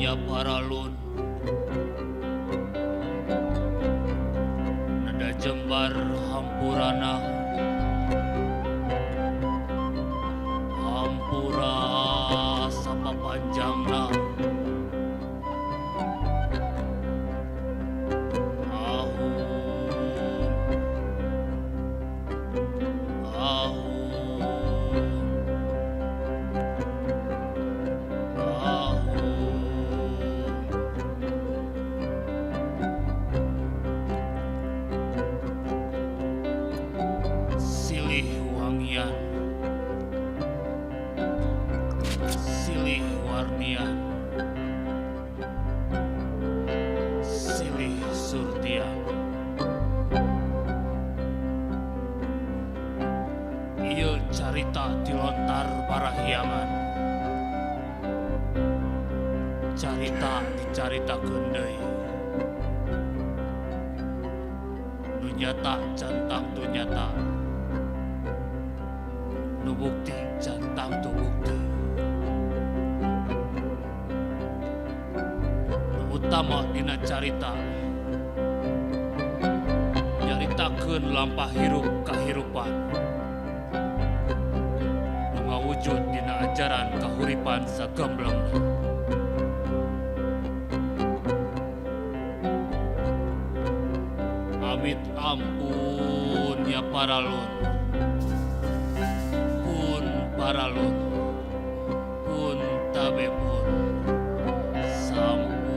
nya paralun nada jembar hampurana hampura sapa panjangna ahum ahum silih wangian, silih warnian, silih surtian. Ieu carita dilontar parahyangan, carita dicaritakeun deui. Nu nyata cantang tu nyata, nu bukti cantang tu bukti. Nu utama dina carita nyaritakeun lampah hirup kahirupan, nu ngawujud dina ajaran kahuripan sagemblengna. Amit ampun ya paralun, pun paralun, pun tabepun, sampurasun.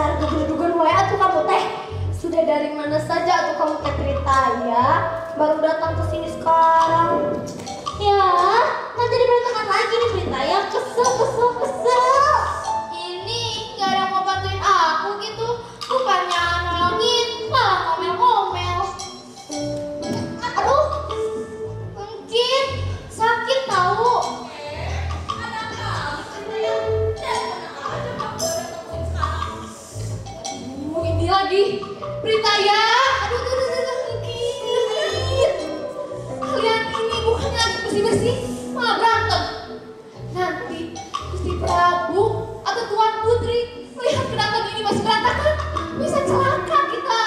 dasar dugun-dugun wae atuh kamu teh. Sudah dari mana saja atuh kamu teh Pritaya? Baru datang ke sini sekarang. Ya, nanti diberantakan lagi nih Pritaya. Kesel. Ini gak ada yang mau bantuin aku gitu. Bukannya nolongin, malah ngomel-ngomel. Aduh, mungkin sakit tahu. Ada apa? Saya aja kamu datang sini sekarang. Ini lagi, Pritaya. Aduh, sakit. Kalian ini bukannya lagi bersih-bersih, malah berantem. Nanti Gusti Prabu atau Tuan Putri melihat kenapa ini masih berantakan, bisa celaka kita.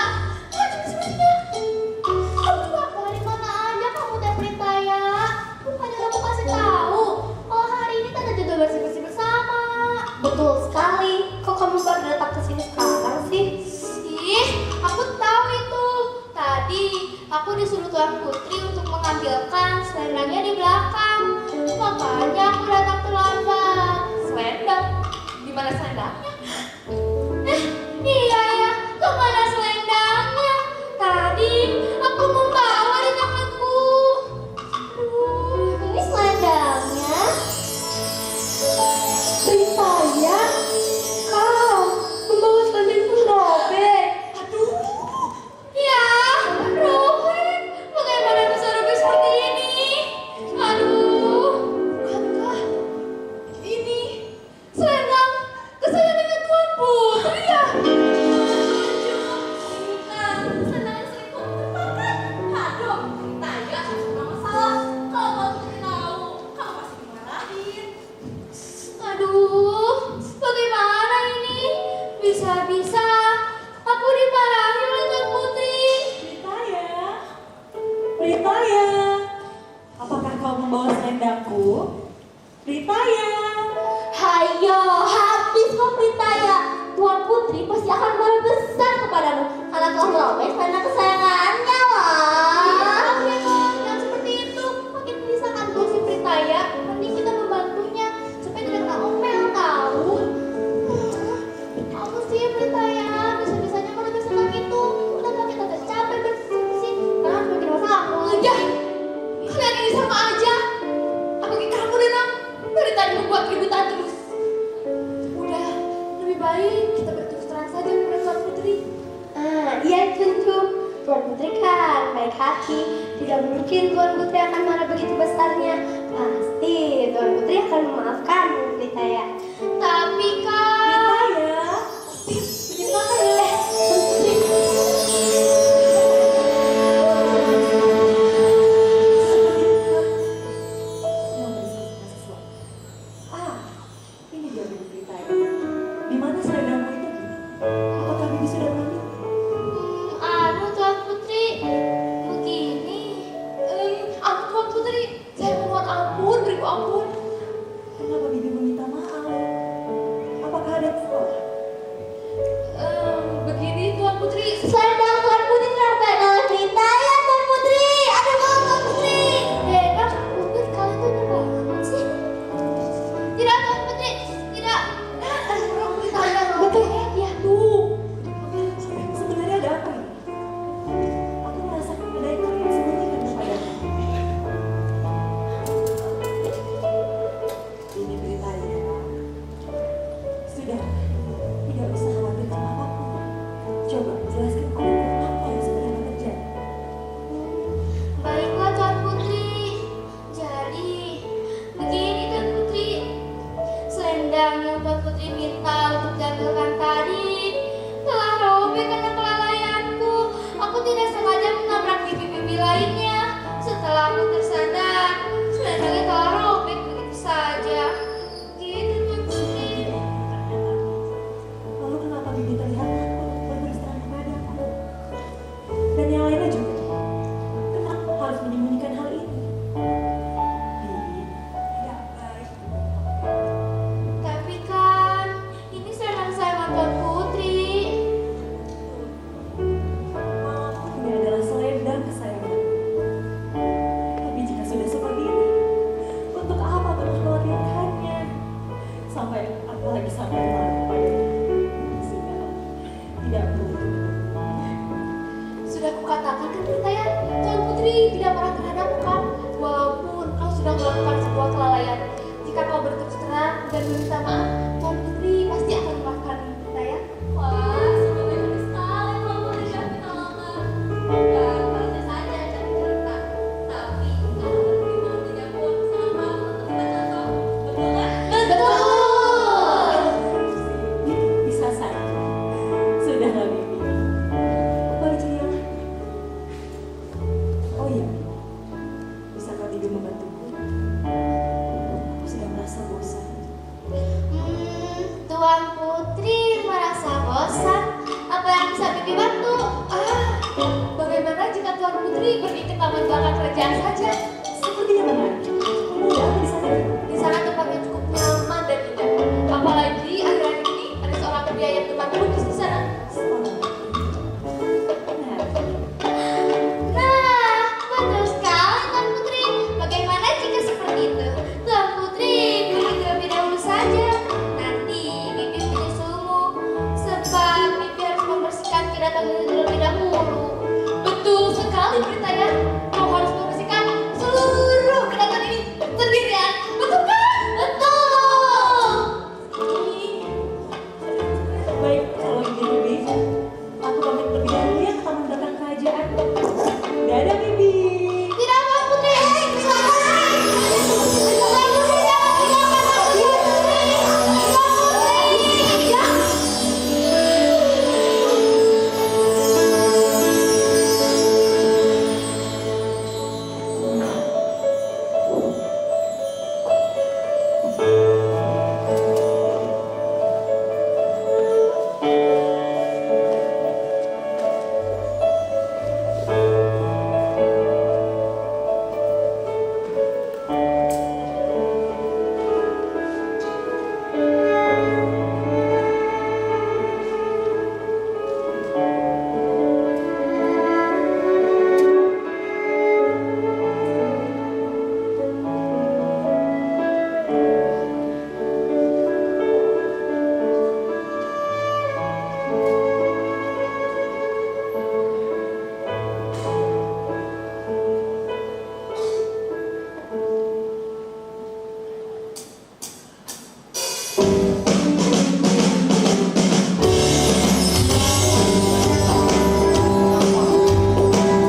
Aduh, dari mana aja kamu teh Pritaya? Bukannya kamu kasih tahu kalau hari ini tante jadwal bersih-bersih bersama. Betul sekali. Kok kamu baru datang ke sini sekarang sih? Ih, aku tahu itu. Tadi aku disuruh Tuan Putri untuk mengambilkan selendangnya di belakang. Makanya aku datang terlambat. Selendang? Di mana selendangnya? Iya ya, kemana selendangnya? Tadi aku membawa di tanganku. Ini selendangnya. Pritaya, kau membawa selendang robek. Aduh, ya, Robert, bagaimana bisa robek seperti ini? Aduh, bukankah ini selendang kesayangannya Tuan Putri ya? Bukan, selendang sering terbakar. Aduh, Pritaya, semua masalah. Kalau Tuan Putri tahu, kamu pasti dimarahin. Aduh, bagaimana ini? Bisa-bisa aku dimarahin oleh Tuan Putri. Pritaya, apakah kau membawa selendangku? Pritaya, Hayo, habis kau Pritaya. Tuan Putri pasti akan marah besar kepadamu karena telah merobek selendang kesayangannya lah. Jangan seperti itu. Makin menyusahkan tuh si Pritaya. Mending kita membantunya supaya tidak kena omel tahu. Aku sih Pritaya, bisa-bisanya merobek selendang itu. Udah kita udah capek bersih-bersih. Nah, bikin masalah aja. Kalian ini sama aja. Apalagi kamu Denang, dari tadi membuat keributan terus. Udah, lebih baik kita berterus terang saja kepada Tuan Putri. Iya tentu. Tuan Putri kan baik hati. Tidak mungkin Tuan Putri akan marah begitu besarnya. Pasti Tuan Putri akan memaafkanmu Pritaya. Tapi kan Pritaya, bikin makan ya. Ini dia Bibi Pritaya. Di mana selendangmu itu? Apakah Bibi sudah mengambil? aduh Tuan Putri, begini. Ampun Tuan Putri, saya mohon ampun, beriku ampun. Kenapa Bibi meminta maaf? Apakah Tidak Bu. Sudah kukatakan kan Prita ya, Tuan Putri tidak marah terhadapmu kan? Walaupun kau sudah melakukan sebuah kelalaian. Jika kau berterus terang dan meminta maaf, Tuan Putri pasti akan memaafkanmu Prita ya. Wah, sebenarnya sekali kalau boleh minta maaf. Bukan harusnya saja jadi cerita, tapi kalau berterima tidak puas sama untuk kita contoh, betul kan? Betul! Bisa saja. Sudahlah Bibi. Balik ya. Oh iya, bisakah Bibi membantuku? Aku sedang merasa bosan. Tuan Putri merasa bosan. Apa yang bisa Bibi bantu? Bagaimana jika Tuan Putri pergi ke taman belakang kerajaan saja? Sepertinya menarik. Mudah di sana. Di sana tempatnya cukup nyaman dan indah. Apalagi akhir-akhir ini ada seorang pria yang gemar melukis di sana. Benar. Nah, betul sekali Tuan Putri. Bagaimana jika seperti itu? Tuan Putri pergi terlebih dahulu saja. Nanti Bibi menyusulmu. Sebab Bibi harus membersihkan kedatangan itu terlebih dahulu. Betul sekali Prita ya. Kau harus membersihkan seluruh kedatangan ini sendirian. Betul kan? Betul. Baik, kalau begitu Bibi, aku pamit lebih dahulu ya ke taman belakang kerajaan. Dadah Bibi. Tidak Tuan Putri. Tuan Putri jangan tinggalkan aku. Tuan Putri. Ya.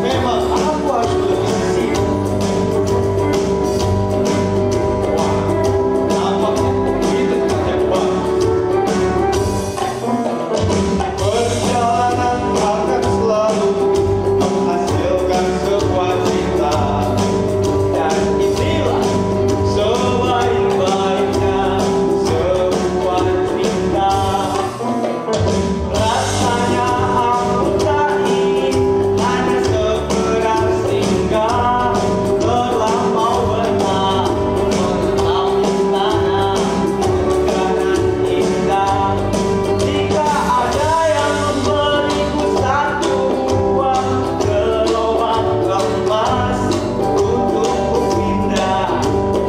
Memang aku harus lebih sibuk. Wah, nampaknya begitu kerja bagus. Perjalanan akan selalu menghasilkan sebuah cinta. Dan inilah sebaik-baiknya sebuah cinta. Rasanya aku tak ingin hanya sekedar singgah terlampau bertahun menetap di sana dengan indah. Jika ada yang memberiku satu buah gerobak emas untukku pindah,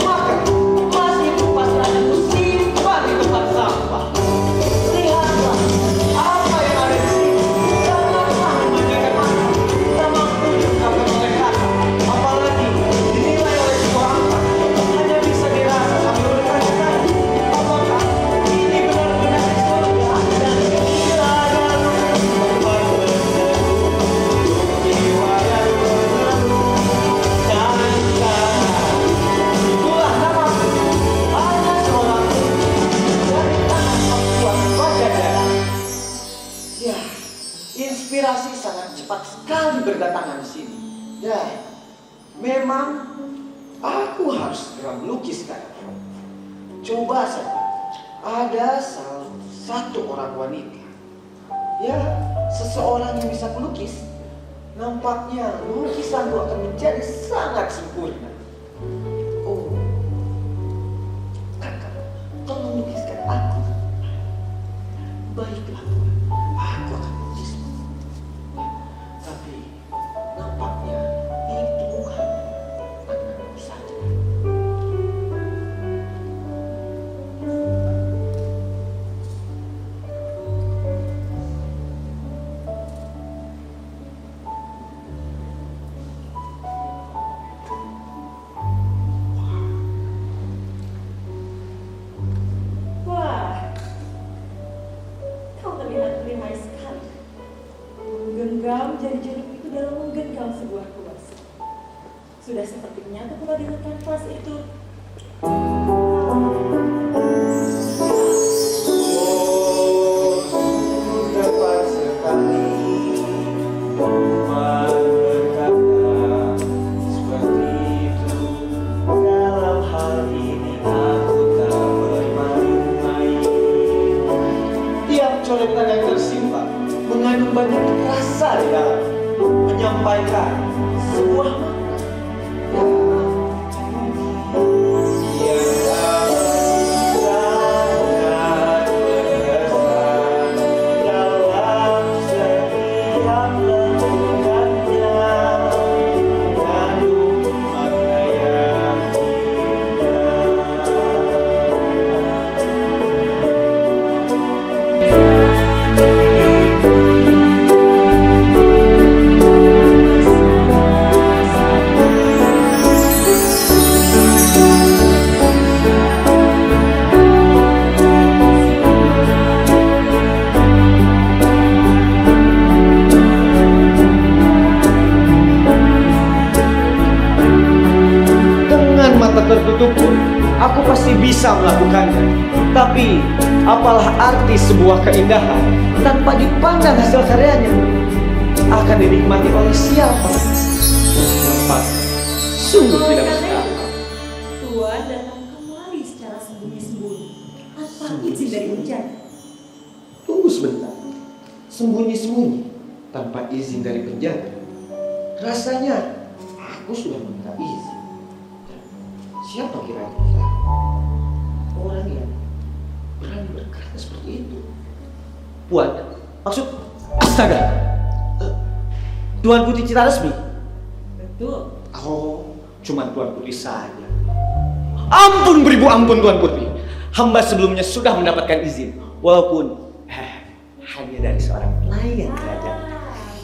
maka emas itu pasti akan kusimpan di tempat sampah. Lihatlah apa yang ada di sini. Sangatlah memanjakan mata. Tak mampu diungkapkan oleh kata. Apalagi dinilai oleh sebuah angka. Hanya bisa dirasa sambil berkali-kali. Apakah ini benar-benar di surga? Dan bila lalu membuat berseru, jiwa yang berseru. Dan sekarang itulah namaku. Hanya seorang dari tanah membuat Pajajaran. Ya, inspirasi sangat cepat sekali berdatangan di sini. Ya, memang aku harus segera melukiskan. Coba saja, ada salah satu orang wanita. Ya, seseorang yang bisa melukis. Nampaknya lukisanku akan menjadi sangat sempurna. Oh, kakak, tolong lukiskan aku. Baiklah, Tuhan. Aku akan melukismu. Tapi nampaknya itu hanya anganku saja. menggenggam jari jeruk itu dalam menggenggam sebuah kuasa. Sudah seperti menyatu pula dengan kanvas itu. Dapat sekali Tuhan berkata seperti itu. Dalam hal ini aku tak bermain-main. Tiap coretan yang tersimpan mengandung banyak rasa di dalam, menyampaikan sebuah makna. Tertutup pun, aku pasti bisa melakukannya. Tapi, apalah arti sebuah keindahan tanpa dipandang hasil karyanya? Akan dinikmati oleh siapa? Nampak, sungguh tidak masuk akal. Tuan datang kemari secara sembunyi-sembunyi tanpa izin dari penjaga. Tunggu sebentar. Sembunyi-sembunyi tanpa izin dari penjaga. Rasanya aku sudah meminta izin. Siapa kira-kira orang yang berani berkata seperti itu? Puan, maksud astaga, Tuan Putri Citaresmi? Betul. Oh, cuma Tuan Putri saja. Ampun beribu ampun Tuan Putri. Hamba sebelumnya sudah mendapatkan izin, walaupun hanya dari seorang pelayan kerajaan.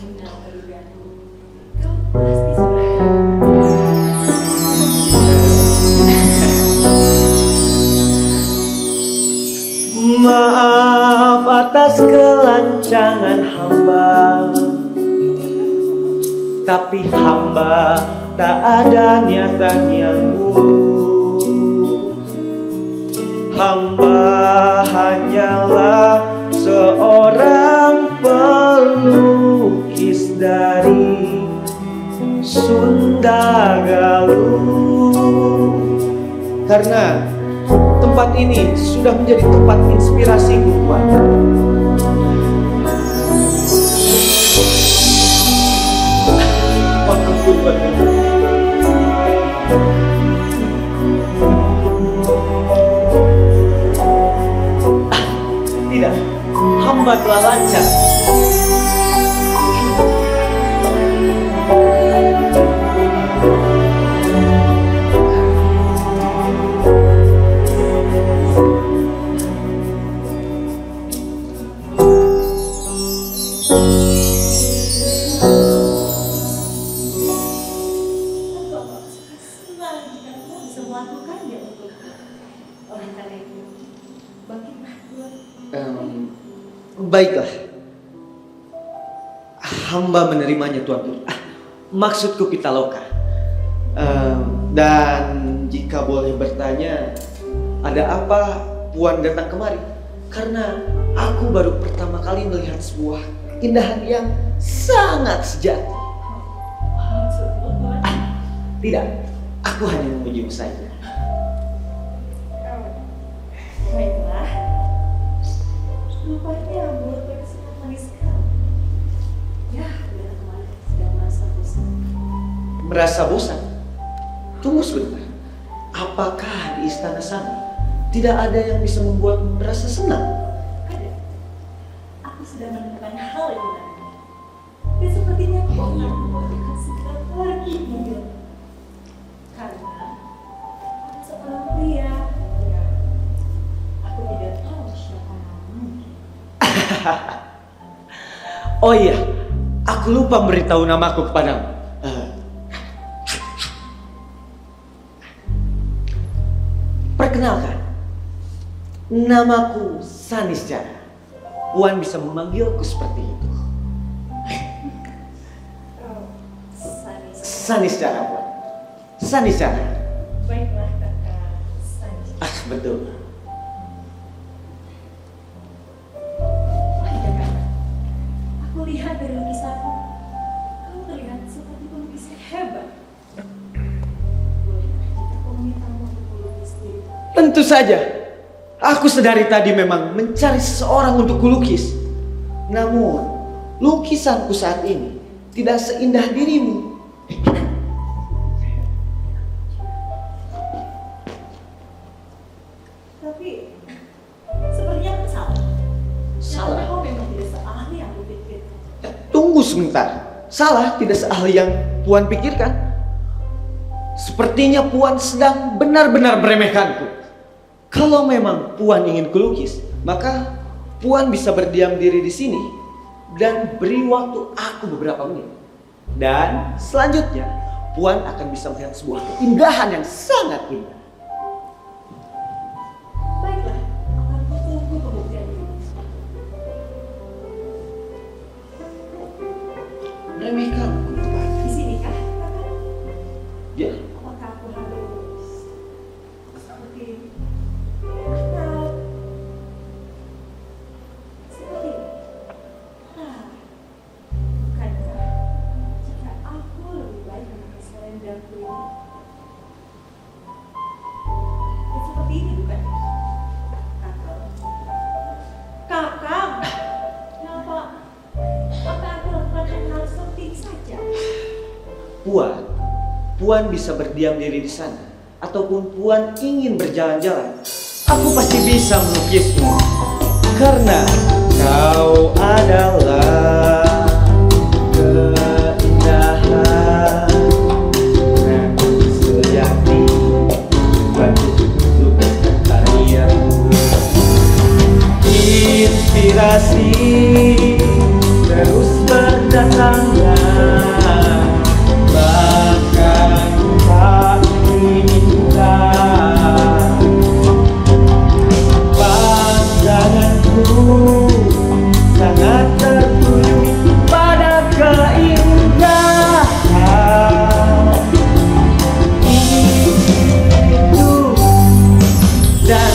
Benar dugaanku. Kau pasti sudah. Maaf atas kelancangan hamba, tapi hamba tak ada niatan yang buruk. Hamba hanyalah seorang pelukis dari Sunda Galuh. Karena tempat ini sudah menjadi tempat inspirasiku, Tuan. Ampun, Tuan. Tidak, hamba telah lancar. Senang jika kau bisa melakukannya untuk oleh karena itu. Bangkitlah Tuan. Baiklah, hamba menerimanya Tuan Putri. Maksudku Pitaloka. Dan jika boleh bertanya, ada apa Puan datang kemari? Karena aku baru pertama kali melihat sebuah keindahan yang sangat sejati. Maksudmu Tuan? Tidak, aku hanya memujimu saja. Baiklah. Rupanya mulut pada sangat manis sekali. Ya, udah kemarin sedang merasa bosan. Merasa bosan? Tunggu sebentar. Apakah di istana sana tidak ada yang bisa membuatmu merasa senang? Ada. Aku sudah menemukan hal yang menarik. Dan sepertinya kau akan segera pergi menggila. Karena ada seorang pria yang aku tidak tahu siapa namanya. Oh iya, aku lupa memberitahu namaku kepadamu. Perkenalkan, namaku Sanisjara. Puan bisa memanggilku seperti itu. Saniscara, Puan. Saniscara. Baiklah kakak, saja. Ah, betul. Baik kakak, aku lihat dari lukisanmu, kamu terlihat seperti pelukis yang hebat. Bolehkah jika aku memintamu untuk melukis diri? Tentu saja. Aku sedari tadi memang mencari seseorang untuk kulukis. Namun, lukisanku saat ini tidak seindah dirimu. Tapi, sepertinya aku salah. Salah? Kau memang tidak seahli yang aku pikirkan. Tunggu sebentar. Salah tidak seahli yang Puan pikirkan. Sepertinya Puan sedang benar-benar meremehkanku. Kalau memang Puan ingin kulukis, maka Puan bisa berdiam diri di sini dan beri waktu aku beberapa menit. Dan selanjutnya, Puan akan bisa melihat sebuah keindahan yang sangat indah. Baiklah, akan kutunggu pembuktian ini. Meremehkanku, Puan. Di sini kah, kakak? Ya, Apakah aku harus seperti ini? Atau seperti ini? Nah, bukankah jika aku lebih baik memakai selendangku ini? Ya, seperti ini bukan? Kakak. Kakak, kenapa? Apa aku lakukan hal seperti ini saja? Puan bisa berdiam diri di sana, ataupun Puan ingin berjalan-jalan, aku pasti bisa melukismu. Karena kau adalah keindahan dan sejati bagi lukiskan karyaku. Inspirasi terus berdatangan. Bahkan tak indah pandanganku sangat tertuju pada keindahan itu dan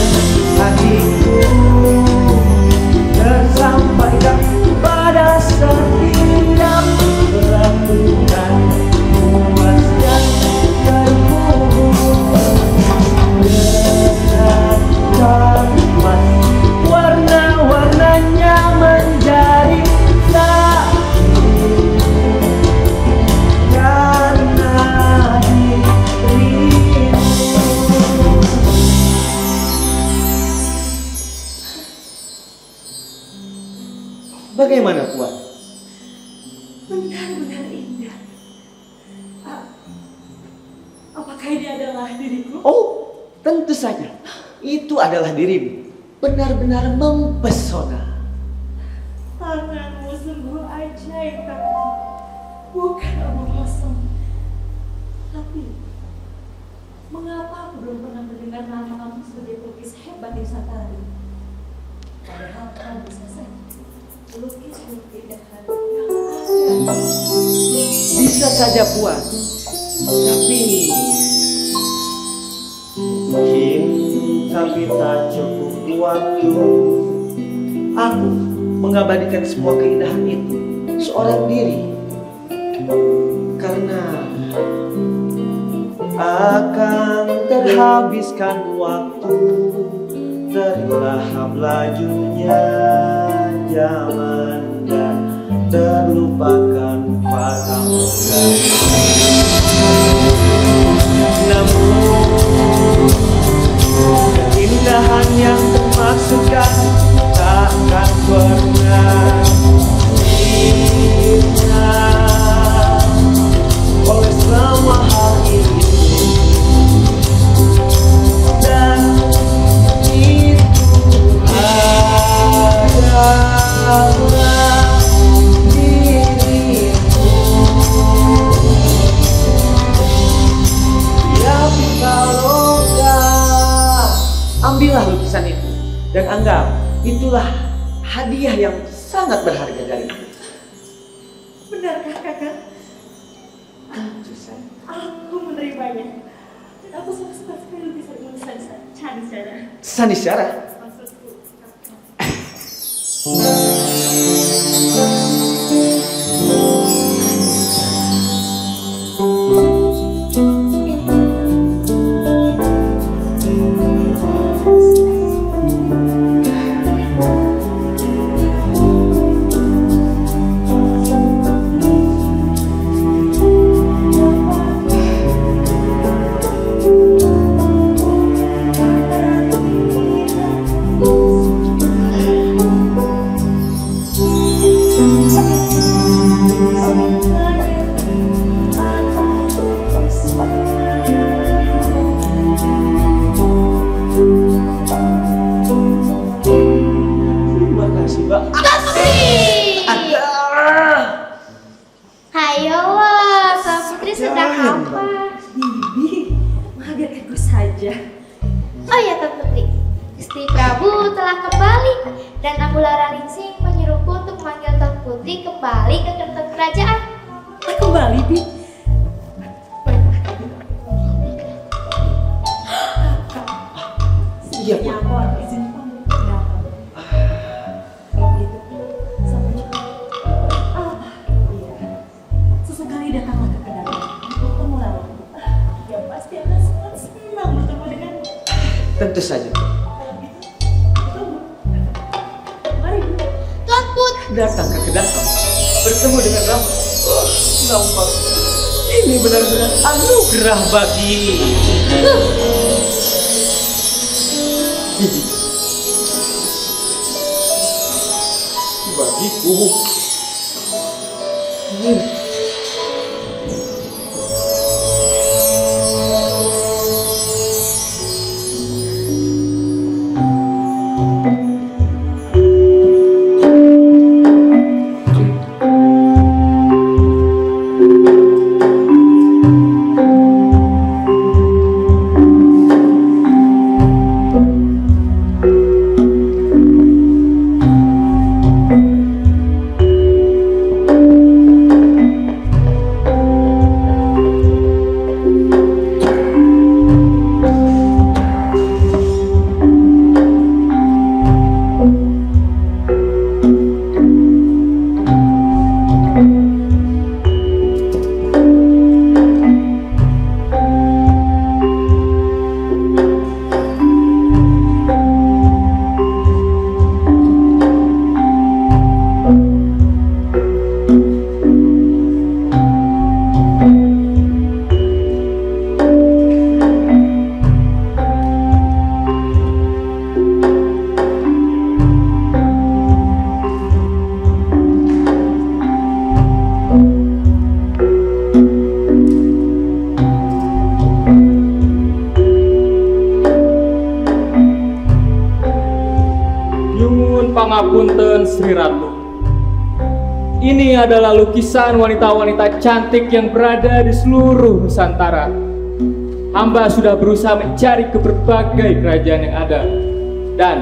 hatiku tersampaikan pada setiap lakukan puas dan terpuas mas warna-warnanya menjadi satu karena dirimu. Bagaimana, Puan? Benar-benar indah. Apakah ini adalah diriku? Oh, tentu saja. Itu adalah dirimu. Benar-benar mempesona. Tanganmu sungguh ajaib, kakak. Bukan omong kosong. Tapi, mengapa aku belum pernah mendengar nama kamu sebagai pelukis hebat di Nusantara ini? Padahal kamu bisa saja melukis keindahan yang ada. Bisa saja, Puan. Tapi mungkin kami tak cukup waktu. Aku mengabadikan semua keindahan itu seorang diri. Karena akan terhabiskan waktu, terlahap lajunya zaman dan terlupakan fata morgana. Namun keindahan yang termaksudkan takkan pernah hilang oleh semua hal ini. Dan itu adalah dirimu. Tapi kalau enggak, ambillah lukisan itu dan anggap itulah hadiah yang sangat berharga dariku. Benarkah, kakak? Tentu Aku menerimanya. Dan aku sangat sekali bisa menuliskan Sanisara. Sanisara? Maksudku, Terima kasih, Mbak. Ada. Hayo lah, Sang Putri sedang Jangan, apa? Bibi, maafkanku saja. Oh ya, Tuan Putri. Gusti Prabu telah kembali dan Ambulara Ringsing menyuruhku untuk memanggil Tuan Putri kembali ke kerajaan. Kembali, Bi. Iya, Bu. Ya, aku harus izin kamu datang. Kalau gitu, sampai jumpa. Iya. Sesekali datanglah ke kedatangan untuk bertemu lawan. Ya pasti akan sangat senang bertemu denganmu. Tentu saja, Bu. Kalau gitu, tunggu. Mari, Bu. Tuan Put, Datang ke kedatangan, bertemu dengan Rama. Nampak ini benar-benar anugerah bagi Bibi. Bagiku. Pangapunten Sri Ratu. Ini adalah lukisan wanita-wanita cantik yang berada di seluruh Nusantara. Hamba sudah berusaha mencari ke berbagai kerajaan yang ada. Dan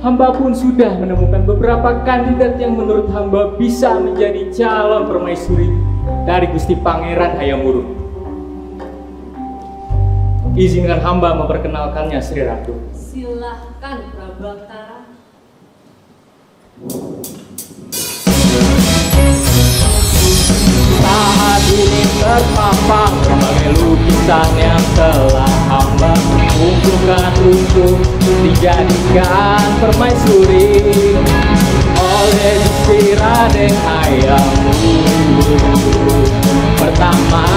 hamba pun sudah menemukan beberapa kandidat yang menurut hamba bisa menjadi calon permaisuri dari Gusti Pangeran Hayam Wuruk. Izinkan hamba memperkenalkannya Sri Ratu. Silahkan, Prabangtara. Saat ini terpapar berbagai lukisan yang telah hamba kumpulkan untuk dijadikan permaisuri oleh Gusti Raden Hayam Wuruk. Pertama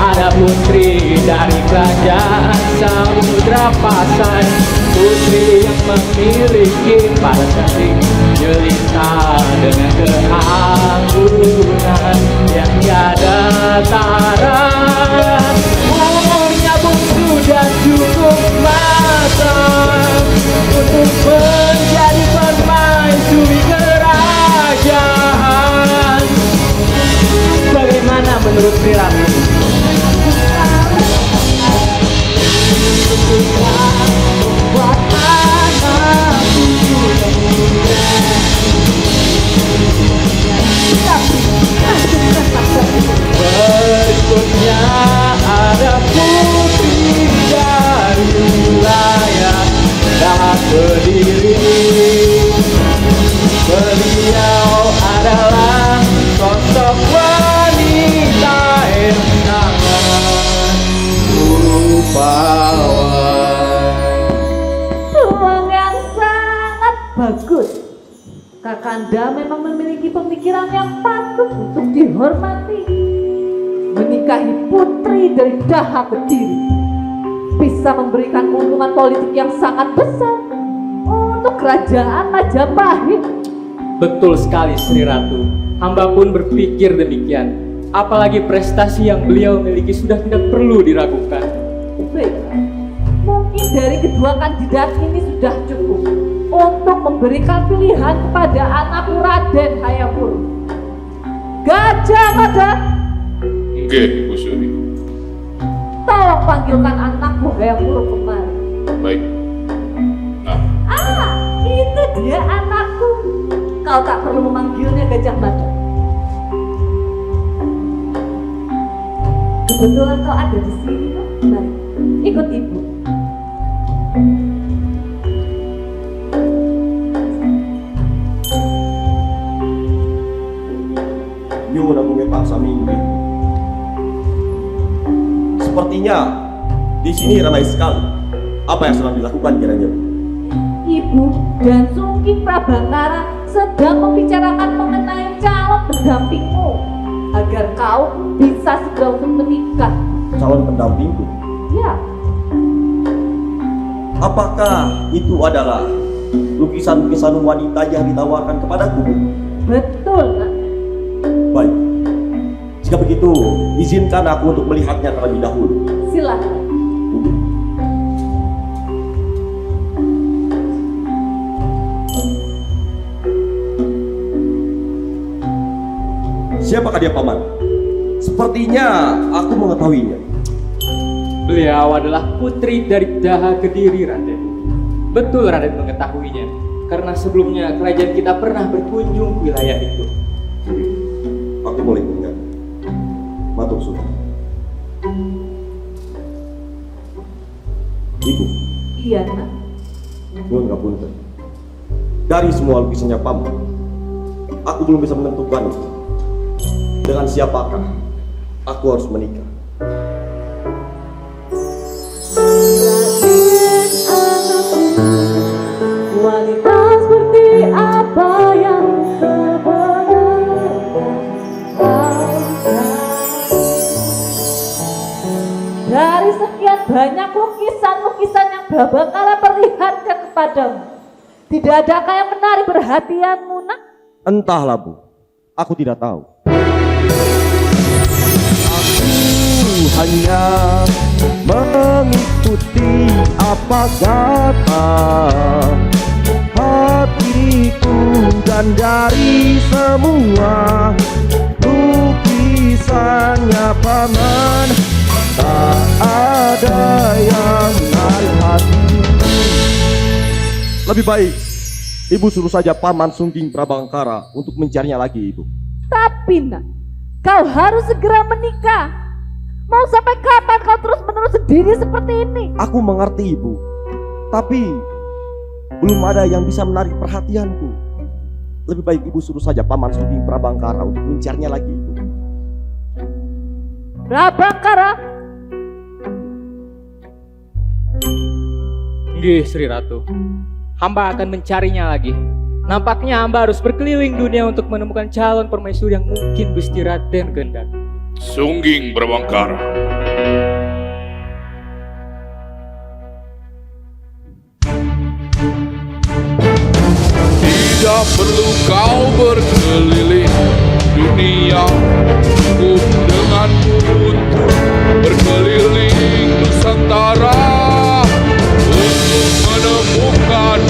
ada putri dari kerajaan Samudra Pasai, putri yang memiliki pada cantik jelita dengan keanggunan yang tiada tara. Umurnya pun sudah cukup matang untuk menjadi permaisuri kerajaan. Bagaimana menurut Sri Ratu? Buat anakku adalah sosok wanita yang sangat rupawan. Ruang yang sangat bagus. Kakanda memang memiliki pemikiran yang patut untuk dihormati. Menikahi putri dari Daha Kediri bisa memberikan keuntungan politik yang sangat besar untuk kerajaan Majapahit. Betul sekali Sri Ratu. Hamba pun berpikir demikian. Apalagi prestasi yang beliau miliki sudah tidak perlu diragukan. Baik, mungkin dari kedua kandidat ini sudah cukup untuk memberikan pilihan kepada anakku Raden Hayamuruk. Gajah Mada, Nggih, Bu Suri. tolong panggilkan anakku Hayamuruk kemari. Baik. Nah, Itu dia anakku. Kau tak perlu memanggilnya Gajah Mada. Kebetulan kau ada di sini. Mari, ikut ibu. Nyuwun agung Pak Saminggi. Sepertinya di sini ramai sekali. Apa yang sedang dilakukan kiranya? Ibu dan Sungking Prabangkara sedang membicarakan mengenai calon pendampingmu agar kau bisa segera untuk menikah. Calon pendampingku. Ya, Apakah itu adalah lukisan-lukisan wanita yang ditawarkan kepadaku? betul nak. Baik. Jika begitu, izinkan aku untuk melihatnya terlebih dahulu. Silakan. Siapakah dia, Paman? Sepertinya aku mengetahuinya. Beliau adalah putri dari Daha Kediri, Raden. Betul Raden mengetahuinya, karena sebelumnya kerajaan kita pernah berkunjung ke wilayah itu. Aku boleh ingat. Matur suwun. Ibu, Iya nak. nuwun ngapunten. Dari semua lukisannya Paman, aku belum bisa menentukan dengan siapakah aku harus menikah. Wanita seperti apa yang sebenarnya kau cari? Dari sekian banyak lukisan-lukisan yang Prabangkara perlihatkan kepadamu, tidak adakah yang menarik perhatianmu nak? Entahlah Bu, aku tidak tahu. Aku hanya mengikuti apa kata hatiku, dan dari semua lukisannya Paman tak ada yang menarik hatiku. Lebih baik Ibu suruh saja Paman Sungking Prabangkara untuk mencarinya lagi, Ibu. Tapi nak, kau harus segera menikah. Mau sampai kapan kau terus-menerus sendiri seperti ini? Aku mengerti, Ibu. Tapi belum ada yang bisa menarik perhatianku. Lebih baik Ibu suruh saja Paman Sungking Prabangkara untuk mencarinya lagi, Ibu. Prabangkara, Nggih, Sri Ratu. Hamba akan mencarinya lagi. Nampaknya hamba harus berkeliling dunia untuk menemukan calon permaisuri yang mungkin Gusti Raden kehendaki. Sungging Prabangkara. Tidak perlu kau berkeliling dunia, cukup denganmu untuk berkeliling Nusantara untuk menemukan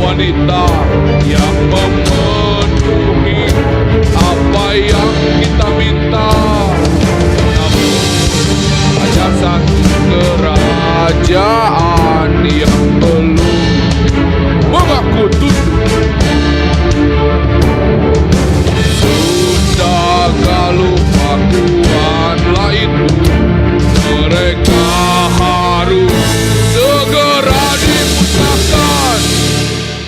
wanita yang memenuhi apa yang kita minta. Namun hanya satu kerajaan yang belum mengaku tunduk. Sudah kalau akuanlah itu, mereka harus segera dimusnahkan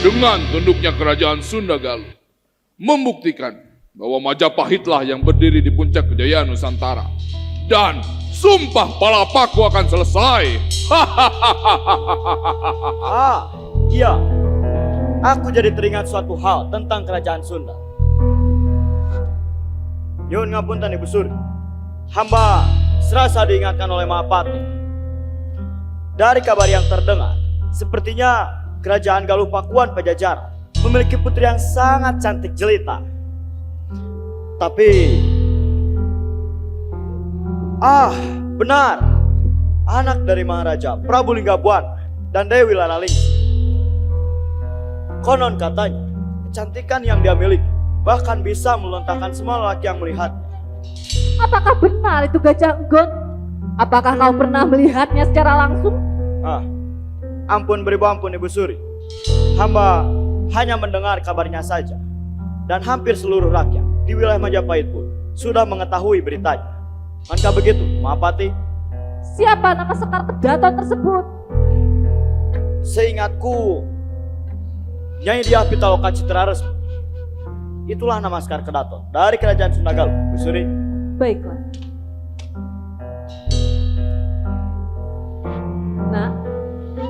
dengan tunduknya kerajaan Sunda Galuh. membuktikan bahwa Majapahitlah yang berdiri di puncak kejayaan Nusantara. Dan sumpah palapaku akan selesai. Iya. Aku jadi teringat suatu hal tentang kerajaan Sunda. Nyuwun ngapunten Ibu Suri. Hamba serasa diingatkan oleh Mahapati. Dari kabar yang terdengar, sepertinya kerajaan Galuh Pakuan Pajajaran memiliki putri yang sangat cantik jelita. Tapi benar, anak dari Maharaja Prabu Linggabuana dan Dewi Laraling. Konon katanya, kecantikan yang dia miliki bahkan bisa melontarkan semua lelaki yang melihatnya. Apakah benar itu Gajah Enggot? Apakah kau pernah melihatnya secara langsung? Ampun beribu ampun Ibu Suri. Hamba hanya mendengar kabarnya saja. Dan hampir seluruh rakyat di wilayah Majapahit pun sudah mengetahui beritanya. Bukankah begitu, Mahapati? Siapa nama Sekar Kedaton tersebut? Seingatku, Nyai Dyah Pitaloka Citra Resmi. Itulah nama Sekar Kedaton dari kerajaan Sunda Galuh, Ibu Suri. Baiklah. Nah,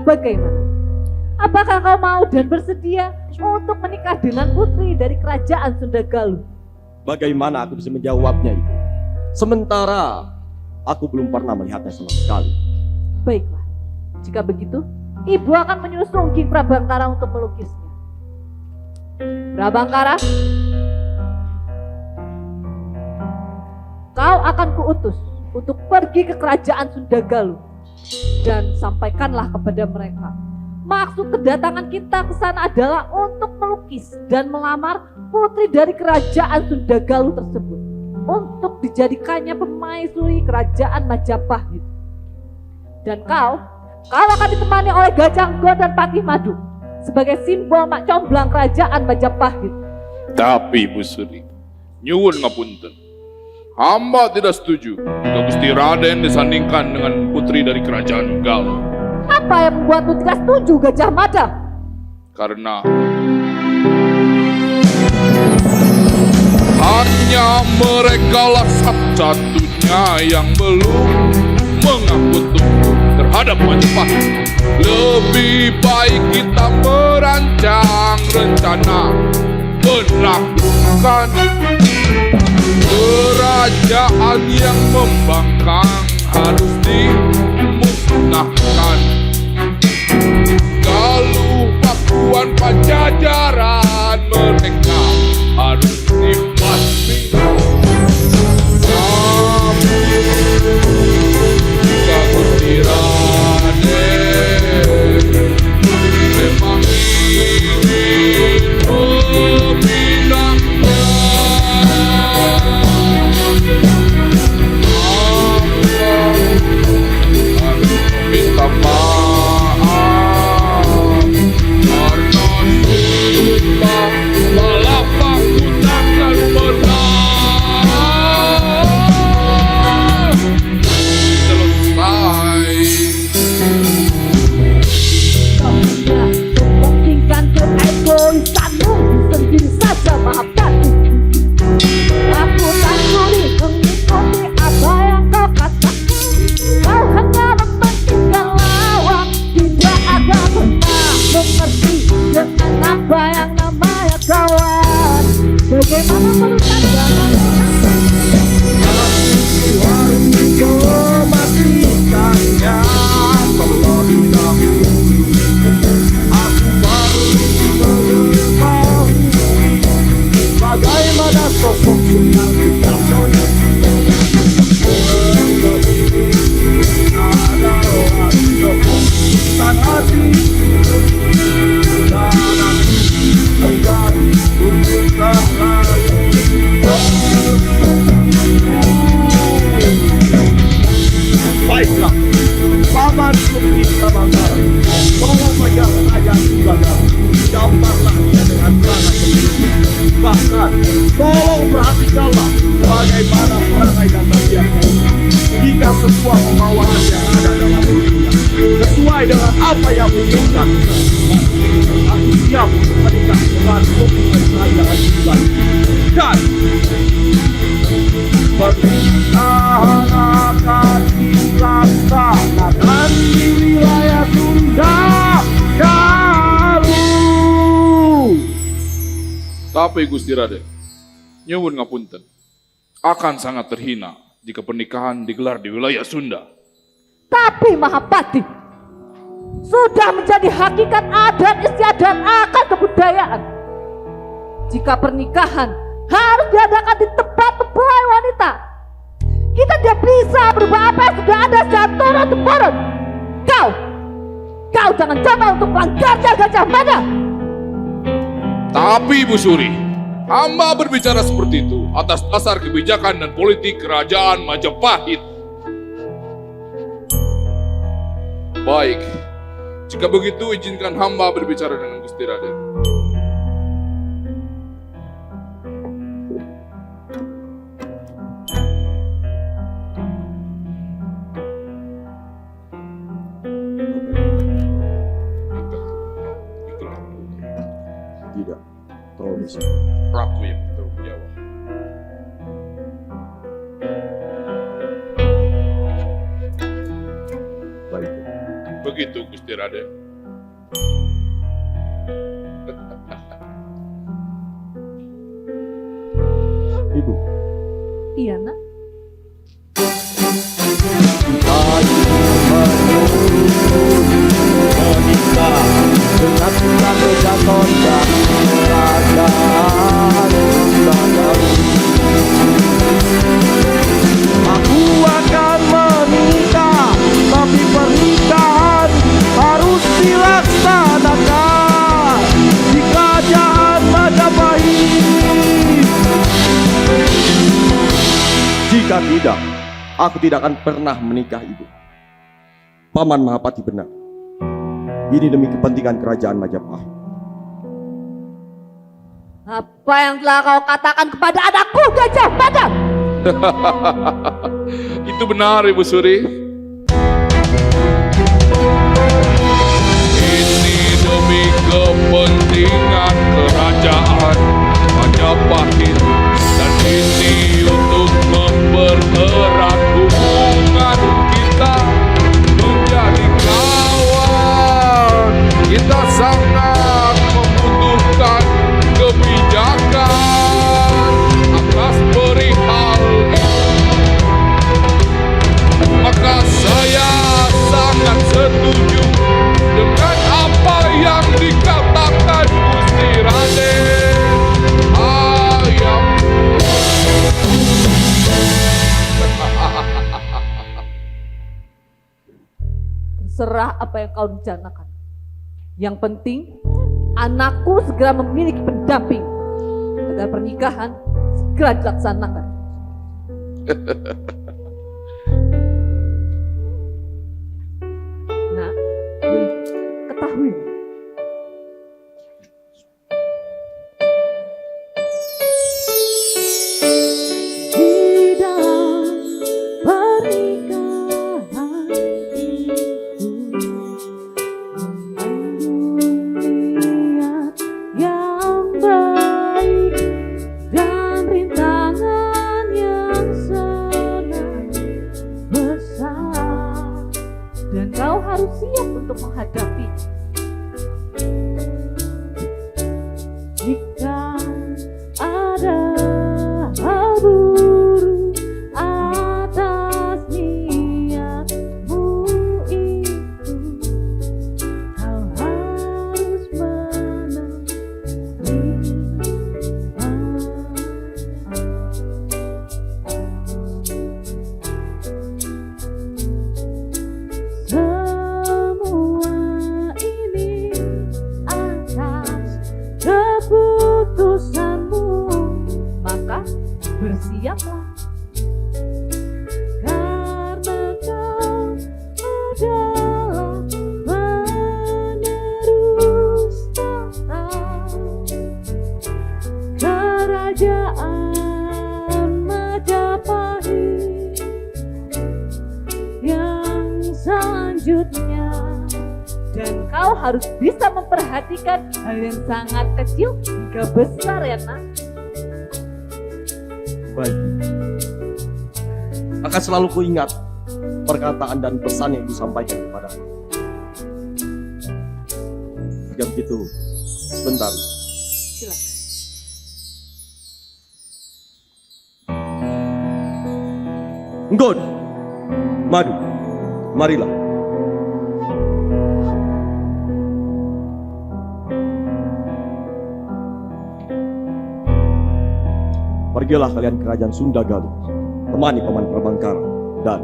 bagaimana? Apakah kau mau dan bersedia untuk menikah dengan putri dari kerajaan Sunda Galuh? Bagaimana aku bisa menjawabnya, Ibu? Sementara aku belum pernah melihatnya sama sekali. Baiklah, jika begitu, Ibu akan menyuruh Sungging Prabangkara untuk melukisnya. Prabangkara, kau akan kuutus untuk pergi ke kerajaan Sunda Galuh dan sampaikanlah kepada mereka. Maksud kedatangan kita ke sana adalah untuk melukis dan melamar putri dari kerajaan Sunda Galuh tersebut untuk dijadikannya pemaisuri kerajaan Majapahit. Dan kau akan ditemani oleh Gajah Enggot dan Patih Madu sebagai simbol mak comblang kerajaan Majapahit. Tapi Ibu Suri, nyuwun ngapunten. Hamba tidak setuju jika Gusti Raden disandingkan dengan putri dari kerajaan Galuh. Apa yang membuatmu tidak setuju, Gajah Mada? Karena hanya merekalah satu-satunya yang belum mengaku tunduk terhadap Majapahit. Lebih baik kita merancang rencana menaklukkan kerajaan yang membangkang harus dimusnahkan. Galuh Pakuan Pajajaran mereka harus dibasmi. Jika Gusti Raden memang ingin meminangnya, harus minta maaf karena sumpah palapaku takkan pernah selesai. Kau tidak mementingkan keegoisanmu sendiri saja, Mahapati. Aku tak sudi mengikuti apa yang kau katakan. Kau hanya mementingkan lawan, tidak ada pernah mengerti dengan apa yang namanya kawan. Bagaimana menurut Anda? Memastikannya terlebih dahulu. Aku baru mengetahui bagaimana sosok Sunan Kudus. Adalah Sultan hati dan aku enggan untuk baiklah, Paman Sungging Prabangkara, tolong menjaga kerajaan Sunda Galuh. Daftarlah dia dengan perangai pemimpin. Bahkan, tolong perhatikanlah bagaimana perangai dan tabiat jika semua pembawahan yang ada dalam dirinya sesuai dengan apa yang diinginkan, aku siap untuk menikah dengan putri kerajaan bulan dan pernikahan akan dilaksanakan di wilayah Sunda Galuh. Tapi Gusti Raden, nyuwun ngapunten, akan sangat terhina jika pernikahan digelar di wilayah Sunda. Tapi Mahapati, sudah menjadi hakikat adat istiadat akan kebudayaan. Jika pernikahan harus diadakan di tempat mempelai wanita, kita tidak bisa berubah apa yang sudah ada sejak turun-temurun. Kau jangan coba untuk melanggarnya, Gajah Mada. Tapi Ibu Suri, hamba berbicara seperti itu atas dasar kebijakan dan politik kerajaan Majapahit. Baik, jika begitu izinkan hamba berbicara dengan Gusti Raden. Tidak, terlalu besar. Aku yang bertanggung jawab. Baik. Begitu Gusti Raden. Ibu, Iya, nak. menikah dengan Sunan Bejaton dan kerajaan Sunda Galuh. Aku akan menikah, tapi pernikahan harus dilaksanakan di kerajaan Majapahit. Jika tidak, aku tidak akan pernah menikah, Ibu. Paman Mahapati benar. Ini demi kepentingan kerajaan Majapahit. Apa yang telah kau katakan kepada anakku, Gajah Mada? Itu benar Ibu Suri. Ini demi kepentingan kerajaan Majapahit, dan ini untuk mempererat hubungan kita menjadi kawan. Kita sangat membutuhkan kebijakan atas perihal ini. Maka saya sangat setuju dengan apa yang dikatakan Gusti Raden. Ayam. Terserah apa yang kau rencanakan. Yang penting, anakku segera memiliki pendamping agar pernikahan segera dilaksanakan. Nah, ketahui. Di dalam pernikahan itu niat yang baik dan rintangan yang sangat besar, dan kau harus siap untuk menghadapi. Jika ada hal buruk atas niatmu itu, kau harus semua ini atas keputusanmu, maka bersiaplah, karena kau adalah penerus tahta kerajaan Majapahit. harus bisa memperhatikan hal yang sangat kecil hingga besar ya nak. Baik. Akan selalu kuingat perkataan dan pesan yang kusampaikan kepadamu. Jika begitu, sebentar. Silakan. Enggon, Madu, marilah. Pergilah kalian ke kerajaan Sunda Galuh, temani Paman Prabangkara, dan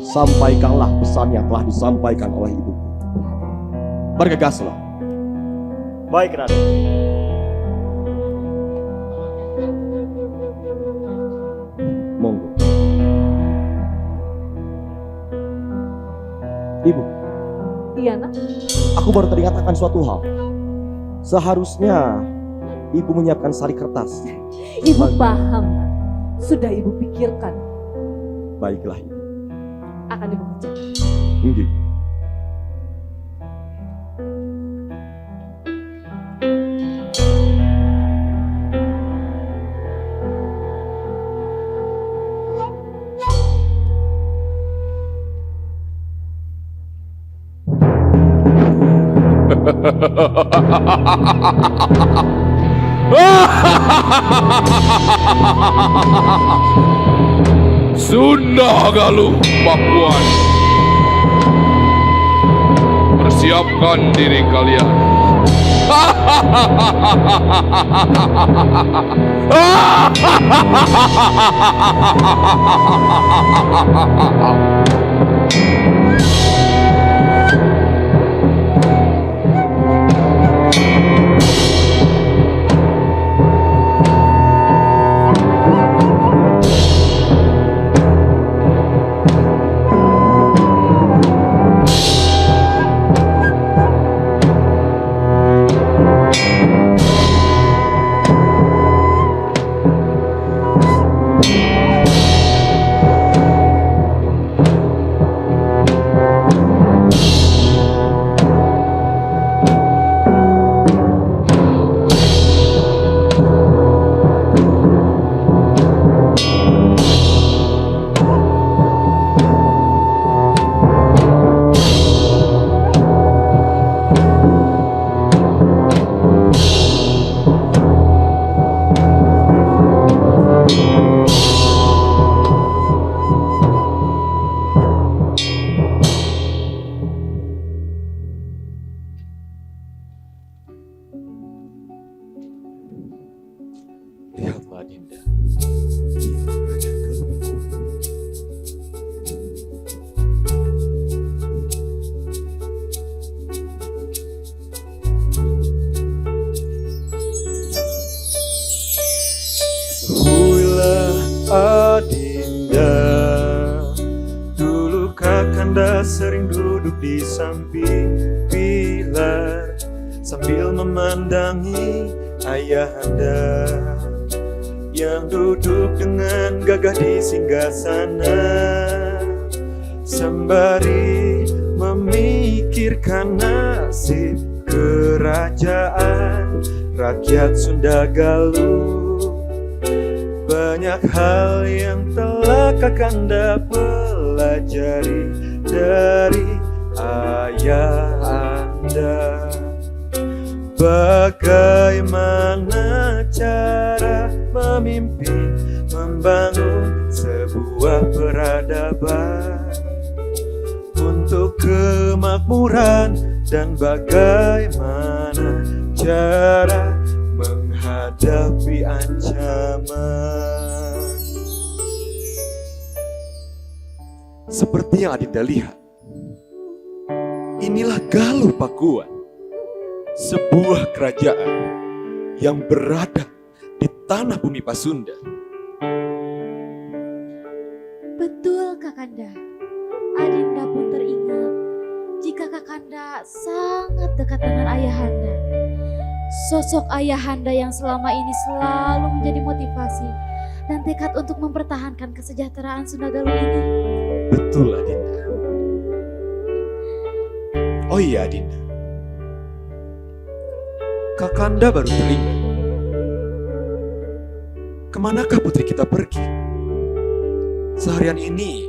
sampaikanlah pesan yang telah disampaikan oleh ibuku. Bergegaslah. Baik, Raden. Monggo. Ibu, Iya nak. aku baru teringat akan suatu hal. Seharusnya ibu menyiapkan sari kertas. Ibu paham nak. Sudah ibu pikirkan. Baiklah ibu. Akan ibu kerjakan. Inggih. Sunda Galuh Pakuan, persiapkan diri kalian. Lihatlah Dinda. Ketahuilah Adinda, dulu Kakanda sering duduk di samping pilar sambil memandangi ayahanda yang duduk dengan gagah di singgasana sembari memikirkan nasib kerajaan rakyat Sunda Galuh. Banyak hal yang telah Kakanda pelajari dari ayah Anda. Bagaimana cara memimpin, membangun sebuah peradaban untuk kemakmuran, dan bagaimana cara menghadapi ancaman. Seperti yang Adinda lihat, inilah Galuh Pakuan, sebuah kerajaan yang berada di tanah bumi Pasunda. Betul Kakanda. Adinda pun teringat jika Kakanda sangat dekat dengan ayahanda. Sosok ayahanda yang selama ini selalu menjadi motivasi dan tekad untuk mempertahankan kesejahteraan Sunda Galuh ini. Betul Adinda. Oh iya Adinda, Kakanda baru teringat. Kemanakah putri kita pergi? Seharian ini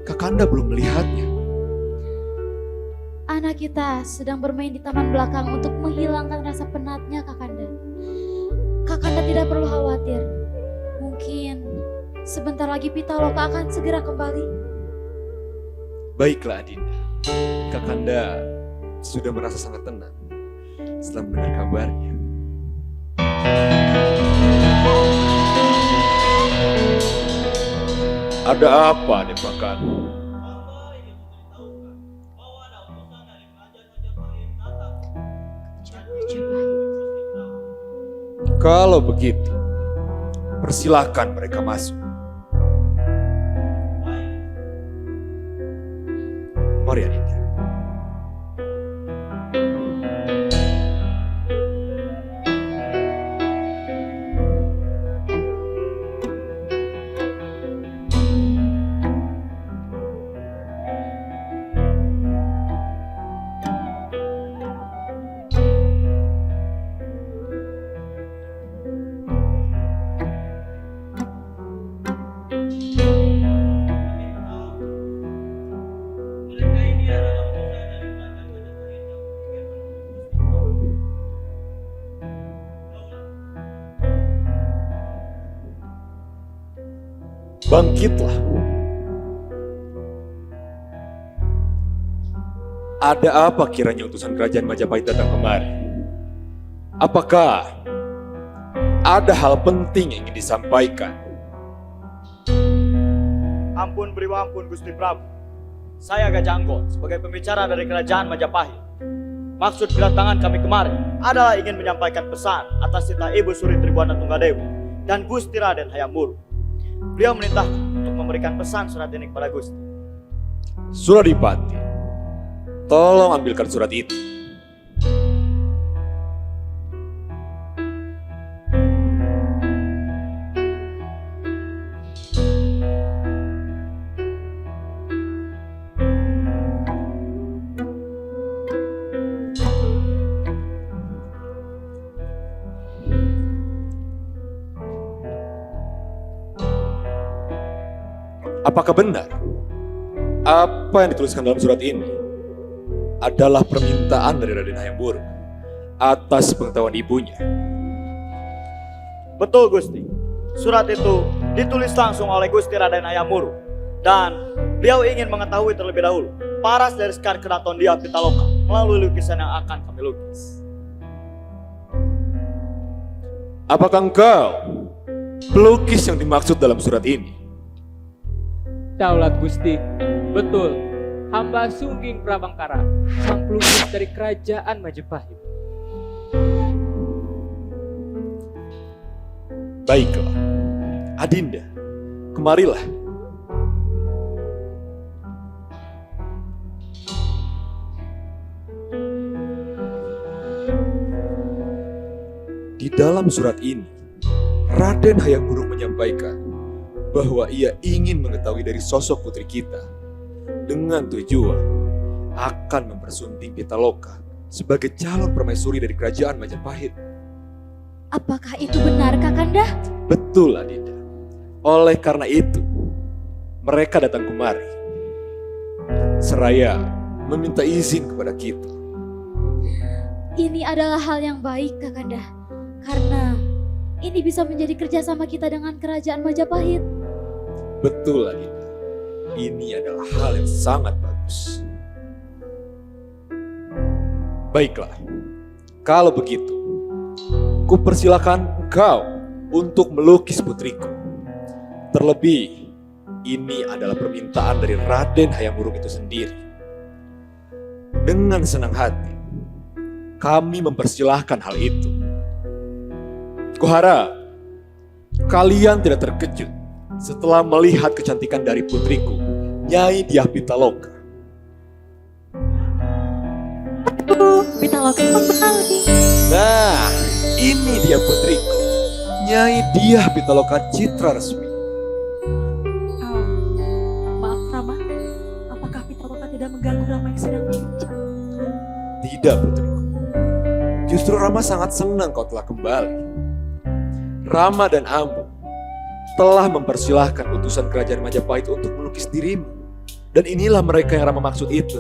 Kakanda belum melihatnya. Anak kita sedang bermain di taman belakang untuk menghilangkan rasa penatnya, Kakanda. Kakanda tidak perlu khawatir. Mungkin sebentar lagi Pitaloka akan segera kembali. Baiklah Adinda, Kakanda sudah merasa sangat tenang setelah mendengar kabarnya. Ada apa, Depakan? Kalau begitu, persilahkan mereka masuk. Mari Adinda. Bangkitlah. Ada apa kiranya utusan kerajaan Majapahit datang kemari? Apakah ada hal penting yang ingin disampaikan? Ampun beri ampun Gusti Prabu. Saya Gajah Anggon sebagai pembicara dari kerajaan Majapahit. Maksud kedatangan kami kemari adalah ingin menyampaikan pesan atas titah Ibu Suri Tribuana Tunggadewi dan Gusti Raden Hayam Wuruk. Beliau merintahkan untuk memberikan pesan surat ini kepada Gusti. Suradipati, tolong ambilkan surat itu. Apakah benar apa yang dituliskan dalam surat ini adalah permintaan dari Raden Hayam Wuruk atas pengetahuan ibunya? Betul Gusti. Surat itu ditulis langsung oleh Gusti Raden Hayam Wuruk dan beliau ingin mengetahui terlebih dahulu paras dari Sekar Keraton Dia Pitaloka melalui lukisan yang akan kami lukis. Apakah engkau pelukis yang dimaksud dalam surat ini? Daulat Gusti, betul. Hamba Sungging Prabangkara, sang pelukis dari kerajaan Majapahit. Baiklah, Adinda, kemarilah. Di dalam surat ini, Raden Hayam Wuruk menyampaikan bahwa ia ingin mengetahui dari sosok putri kita dengan tujuan akan mempersunting Pitaloka sebagai calon permaisuri dari kerajaan Majapahit. Apakah itu benar, Kakanda? Betul, Adinda. Oleh karena itu, mereka datang kemari seraya meminta izin kepada kita. Ini adalah hal yang baik, Kakanda, karena ini bisa menjadi kerjasama kita dengan kerajaan Majapahit. Betul, Adinda. Ini adalah hal yang sangat bagus. Baiklah, kalau begitu, kupersilakan engkau untuk melukis putriku. Terlebih, ini adalah permintaan dari Raden Hayam Wuruk itu sendiri. Dengan senang hati, kami mempersilahkan hal itu. Kuharap kalian tidak terkejut setelah melihat kecantikan dari putriku, Nyai Diah Pitaloka. Pitaloka kembali. Nah, ini dia putriku, Nyai Diah Pitaloka Citra Resmi. Maaf Rama, apakah Pitaloka tidak mengganggu Rama yang sedang berbicara? Tidak putriku, Justru Rama sangat senang kau telah kembali. Rama dan Ambu telah mempersilahkan utusan kerajaan Majapahit untuk melukis dirimu. Dan inilah mereka yang Rama maksud itu.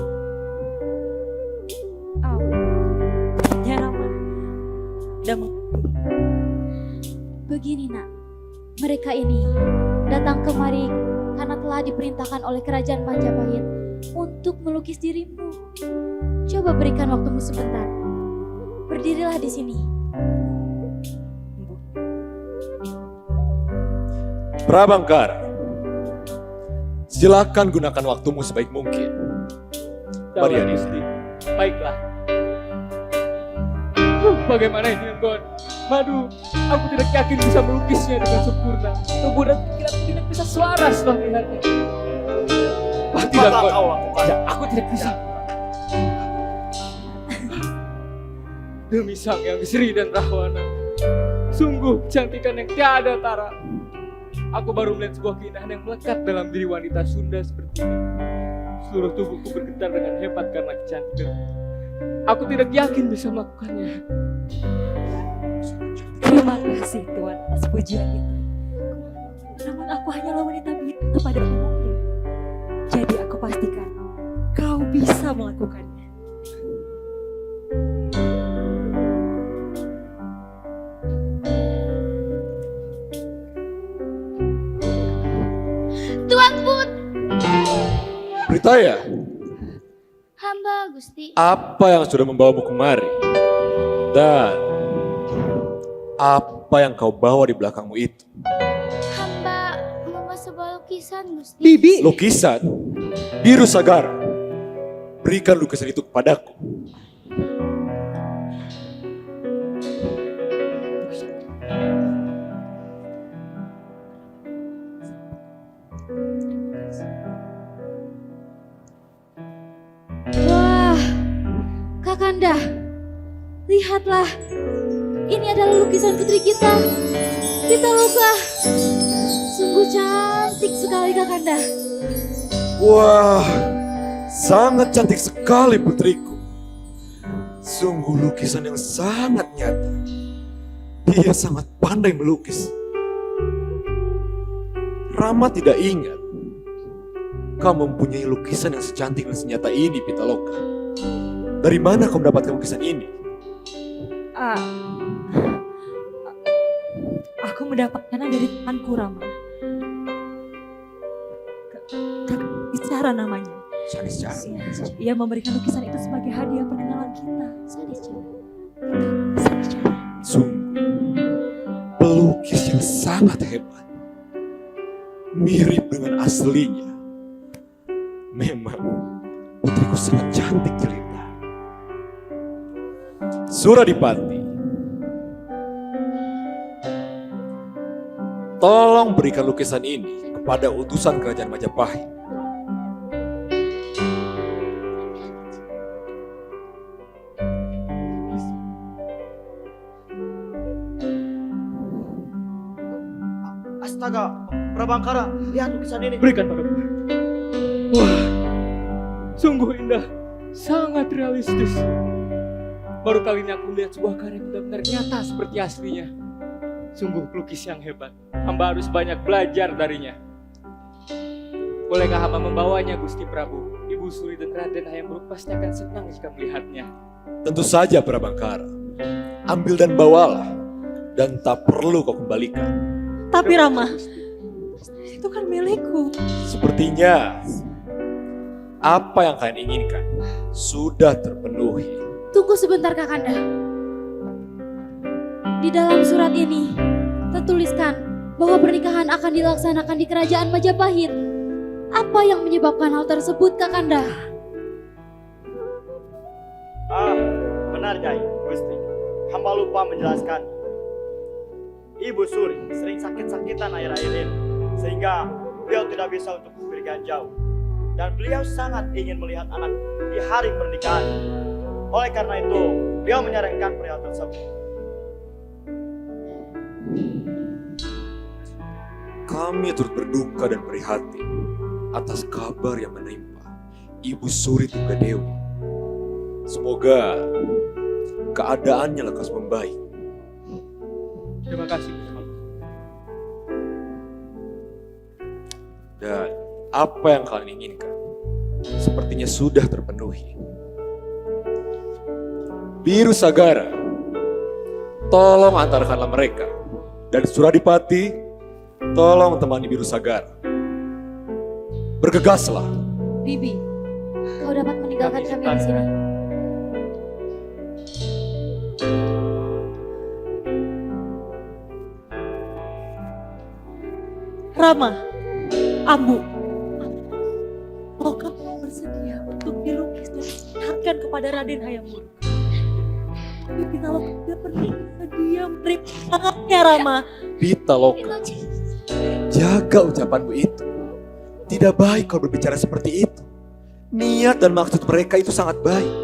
Ya Rama. Begini nak, mereka ini datang kemari karena telah diperintahkan oleh kerajaan Majapahit untuk melukis dirimu. Coba berikan waktumu sebentar. Berdirilah di sini. Prabangkara, silakan gunakan waktumu sebaik mungkin. Mari Dalam Adinda. Gusti. Baiklah. Bagaimana ini Enggon? Madu, aku tidak yakin bisa melukisnya dengan sempurna. Tubuh dan pikiranku tidak bisa selaras setelah melihatnya. Tidak, Enggon. Tidak, aku tidak bisa. Demi Sang Yang Sri dan Rahwana, sungguh kecantikan yang tiada tara. Aku baru melihat sebuah keindahan yang melekat dalam diri wanita Sunda seperti ini. Seluruh tubuhku bergetar dengan hebat karena kecantikan. Aku tidak yakin bisa melakukannya. Terima kasih Tuan atas pujian itu. Namun aku hanyalah wanita biasa pada umumnya. Jadi aku pastikan kau bisa melakukannya. Tuan Put, Britaya, hamba Gusti. apa yang sudah membawamu kemari? Dan apa yang kau bawa di belakangmu itu? Hamba membawa sebuah lukisan Gusti. Bibi, Lukisan? Biru Sagara. Berikan lukisan itu kepadaku. Wah, Kakanda, lihatlah. Ini adalah lukisan putri kita, Pitaloka. Sungguh cantik sekali Kakanda. Wah, sangat cantik sekali putriku. Sungguh lukisan yang sangat nyata. Dia sangat pandai melukis. Rama tidak ingat kau mempunyai lukisan yang secantik dan senyata ini, Pitaloka. Dari mana kau mendapatkan lukisan ini? Aku mendapatkannya dari temanku Rama. Bicara namanya. Saniscara. Ia memberikan lukisan itu sebagai hadiah perkenalan kita. Sungguh, pelukis yang sangat hebat. Mirip dengan aslinya. Memang putriku sangat cantik jelita. Suradipati, tolong berikan lukisan ini kepada utusan kerajaan Majapahit. Astaga, Prabangkara, lihat lukisan ini. Berikan padaku. Wah, sungguh indah, sangat realistis. Baru kali ini aku melihat sebuah karya benar-benar nyata seperti aslinya. Sungguh pelukis yang hebat. Hamba harus banyak belajar darinya. Bolehkah hamba membawanya, Gusti Prabu? Ibu Suri dan Raden Hayam pasti akan senang jika melihatnya. Tentu saja Prabangkara. Ambil dan bawalah. Dan tak perlu kau kembalikan. Tapi Rama, itu kan milikku. Sepertinya apa yang kalian inginkan sudah terpenuhi. Tunggu sebentar Kakanda. Di dalam surat ini tertuliskan bahwa pernikahan akan dilaksanakan di kerajaan Majapahit. Apa yang menyebabkan hal tersebut Kakanda? Benar Nyai, Gusti. Hamba lupa menjelaskan. Ibu Suri sering sakit-sakitan akhir-akhir ini, sehingga beliau tidak bisa untuk pergian jauh. Dan beliau sangat ingin melihat anak di hari pernikahan. Oleh karena itu, beliau menyarankan perihal tersebut. Kami turut berduka dan prihatin atas kabar yang menimpa Ibu Suri Tunggadewi. Semoga keadaannya lekas membaik. Terima kasih. Dan apa yang kalian inginkan sepertinya sudah terpenuhi. Biru Sagara, tolong antarkanlah mereka. Dan Suradipati, tolong temani Biru Sagara. Bergegaslah. Bibi, kau dapat meninggalkan kami di sini. Rama, Ambu, apakah kamu bersedia untuk dilukis dan diserahkan kepada Raden Hayam Wuruk? Tapi Pitaloka tidak pernah bersedia menerima tangannya, Rama. Pitaloka, jaga ucapanmu itu. Tidak baik kau berbicara seperti itu. Niat dan maksud mereka itu sangat baik.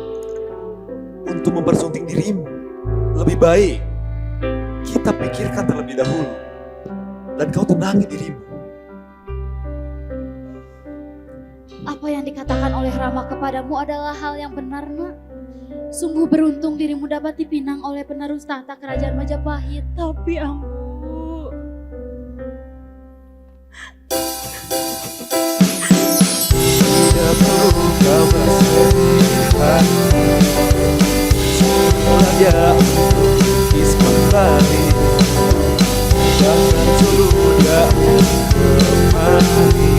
Untuk mempersunting dirimu, lebih baik kita pikirkan terlebih dahulu. Dan kau tenangi dirimu. Apa yang dikatakan oleh Rama kepadamu adalah hal yang benar, nak. Sungguh beruntung dirimu dapat dipinang oleh penerus tahta kerajaan Majapahit. Tapi Ambu, tidak perlu kau bersedih. Semuanya melukis kembali. Bahkan sudah kembali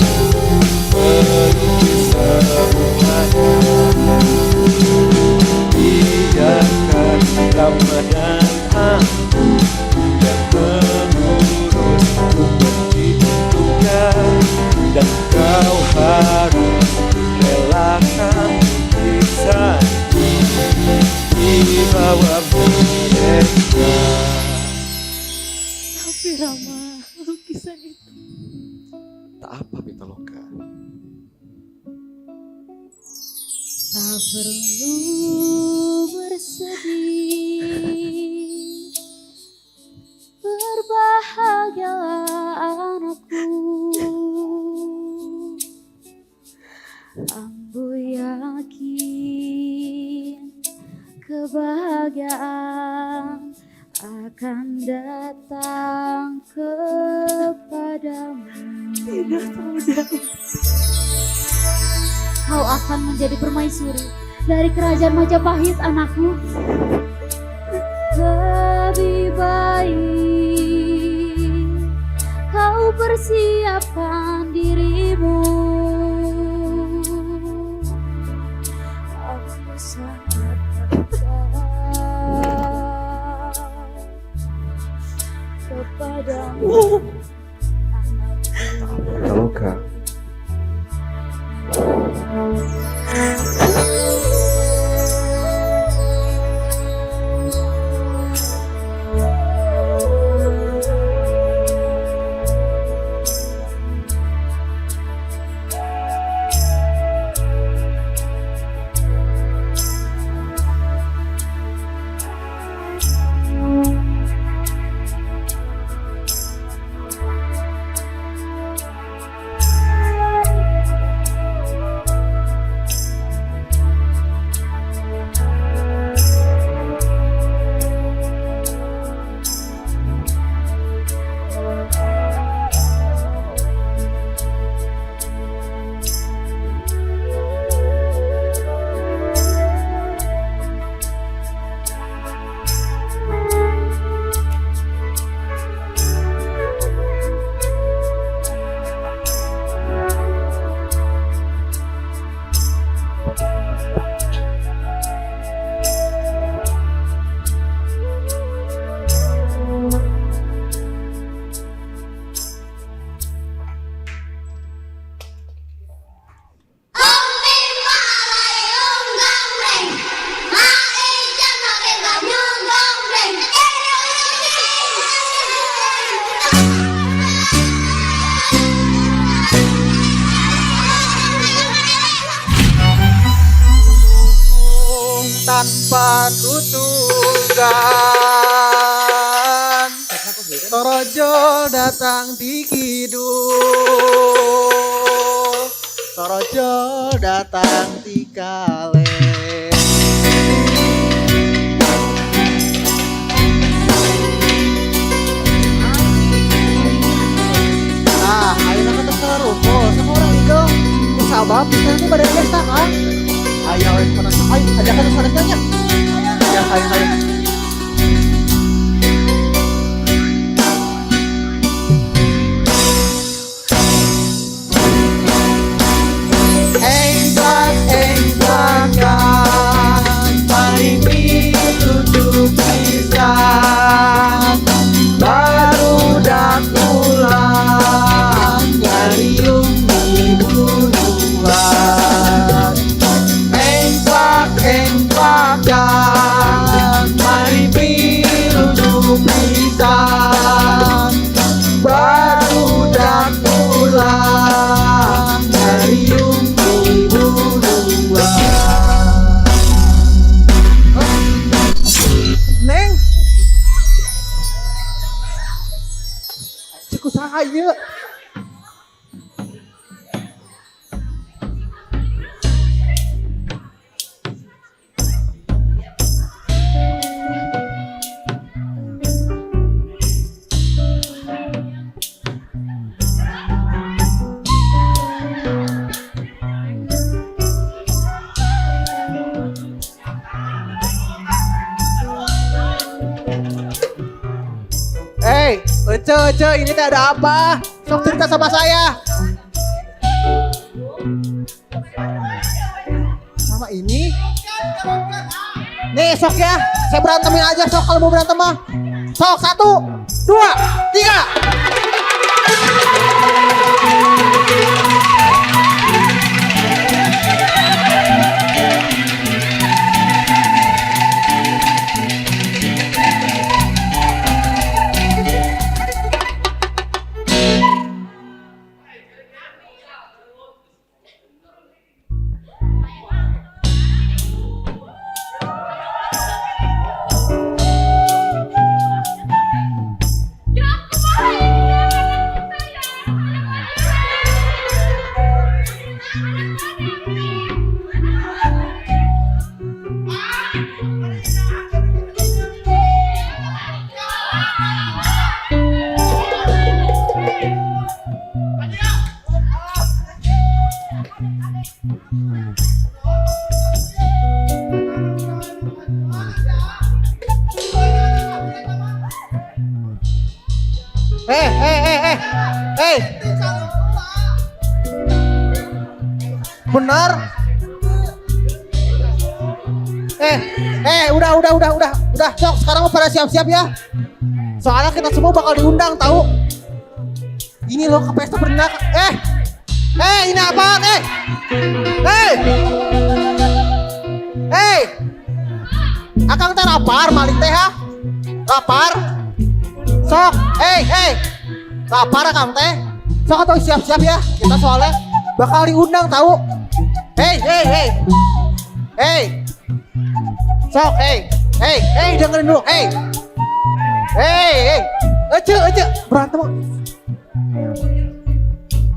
melukis semuanya. Biarkan Ramadan aku dan mengurus untuknya. Dan kau harus relakan lukisan di bawah mereka. tapi Rama, lukisan itu Tak apa Pitaloka. Tak perlu bersedih, berbahagialah anakku. Ambu yakin kebahagiaan akan datang kepadamu. tidak semudah itu. Kau akan menjadi permaisuri dari kerajaan Majapahit, anakku. Lebih baik kau persiapkan dirimu. Aku sangat percaya kepadamu, anakku. Pitaloka. Tanpa tutugan Torojo datang di kidul, Torojo datang di kale. Abah, kita itu pada pesta kan? Ayo, ayo, ajakan saudara-saudaranya. Ayo. Engkak-engkakan paling duduk bisa baru dak pulang ngariung di bunuan. Engkak-engkakan paling duduk bisa baru dak pulang ngariung di bunuan. Neng. Cek usaha ieu. Ece, ini teh ada apa? Sok cerita sama saya. Sama ini? Nih sok ya, saya berantemin aja sok kalau mau berantem mah. Sok 1, 2, 3. Benar? Udah, sok sekarang mau pada siap-siap ya. Soalnya kita semua bakal diundang tahu. Ini loh ke pesta pernikahan. Ini apaan? Akang teh lapar maling teh ha? Lapar? Sok, lapar akang teh. Sok atau siap-siap ya. Kita soalnya bakal diundang tahu. Sok, dengerin dulu. Ece, berantem.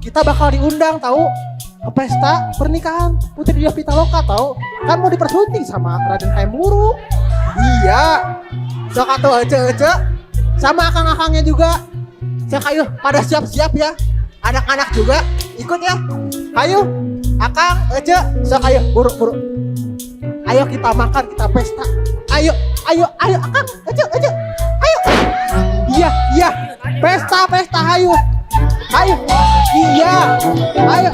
Kita bakal diundang tahu ke pesta pernikahan Putri Diah Pitaloka tahu. Kan mau dipersunting sama Raden Hayam Wuruk. Iya. Sok atuh Ece. Sama akang-akangnya juga. Sok ayo pada siap-siap ya. Anak-anak juga ikut ya. Ayo, akang, Ece, sok ayo buru-buru. Ayo kita makan, kita pesta. Ayo akang, Ece. Ayo. Iya. Pesta, ayo. Iya. Ayo.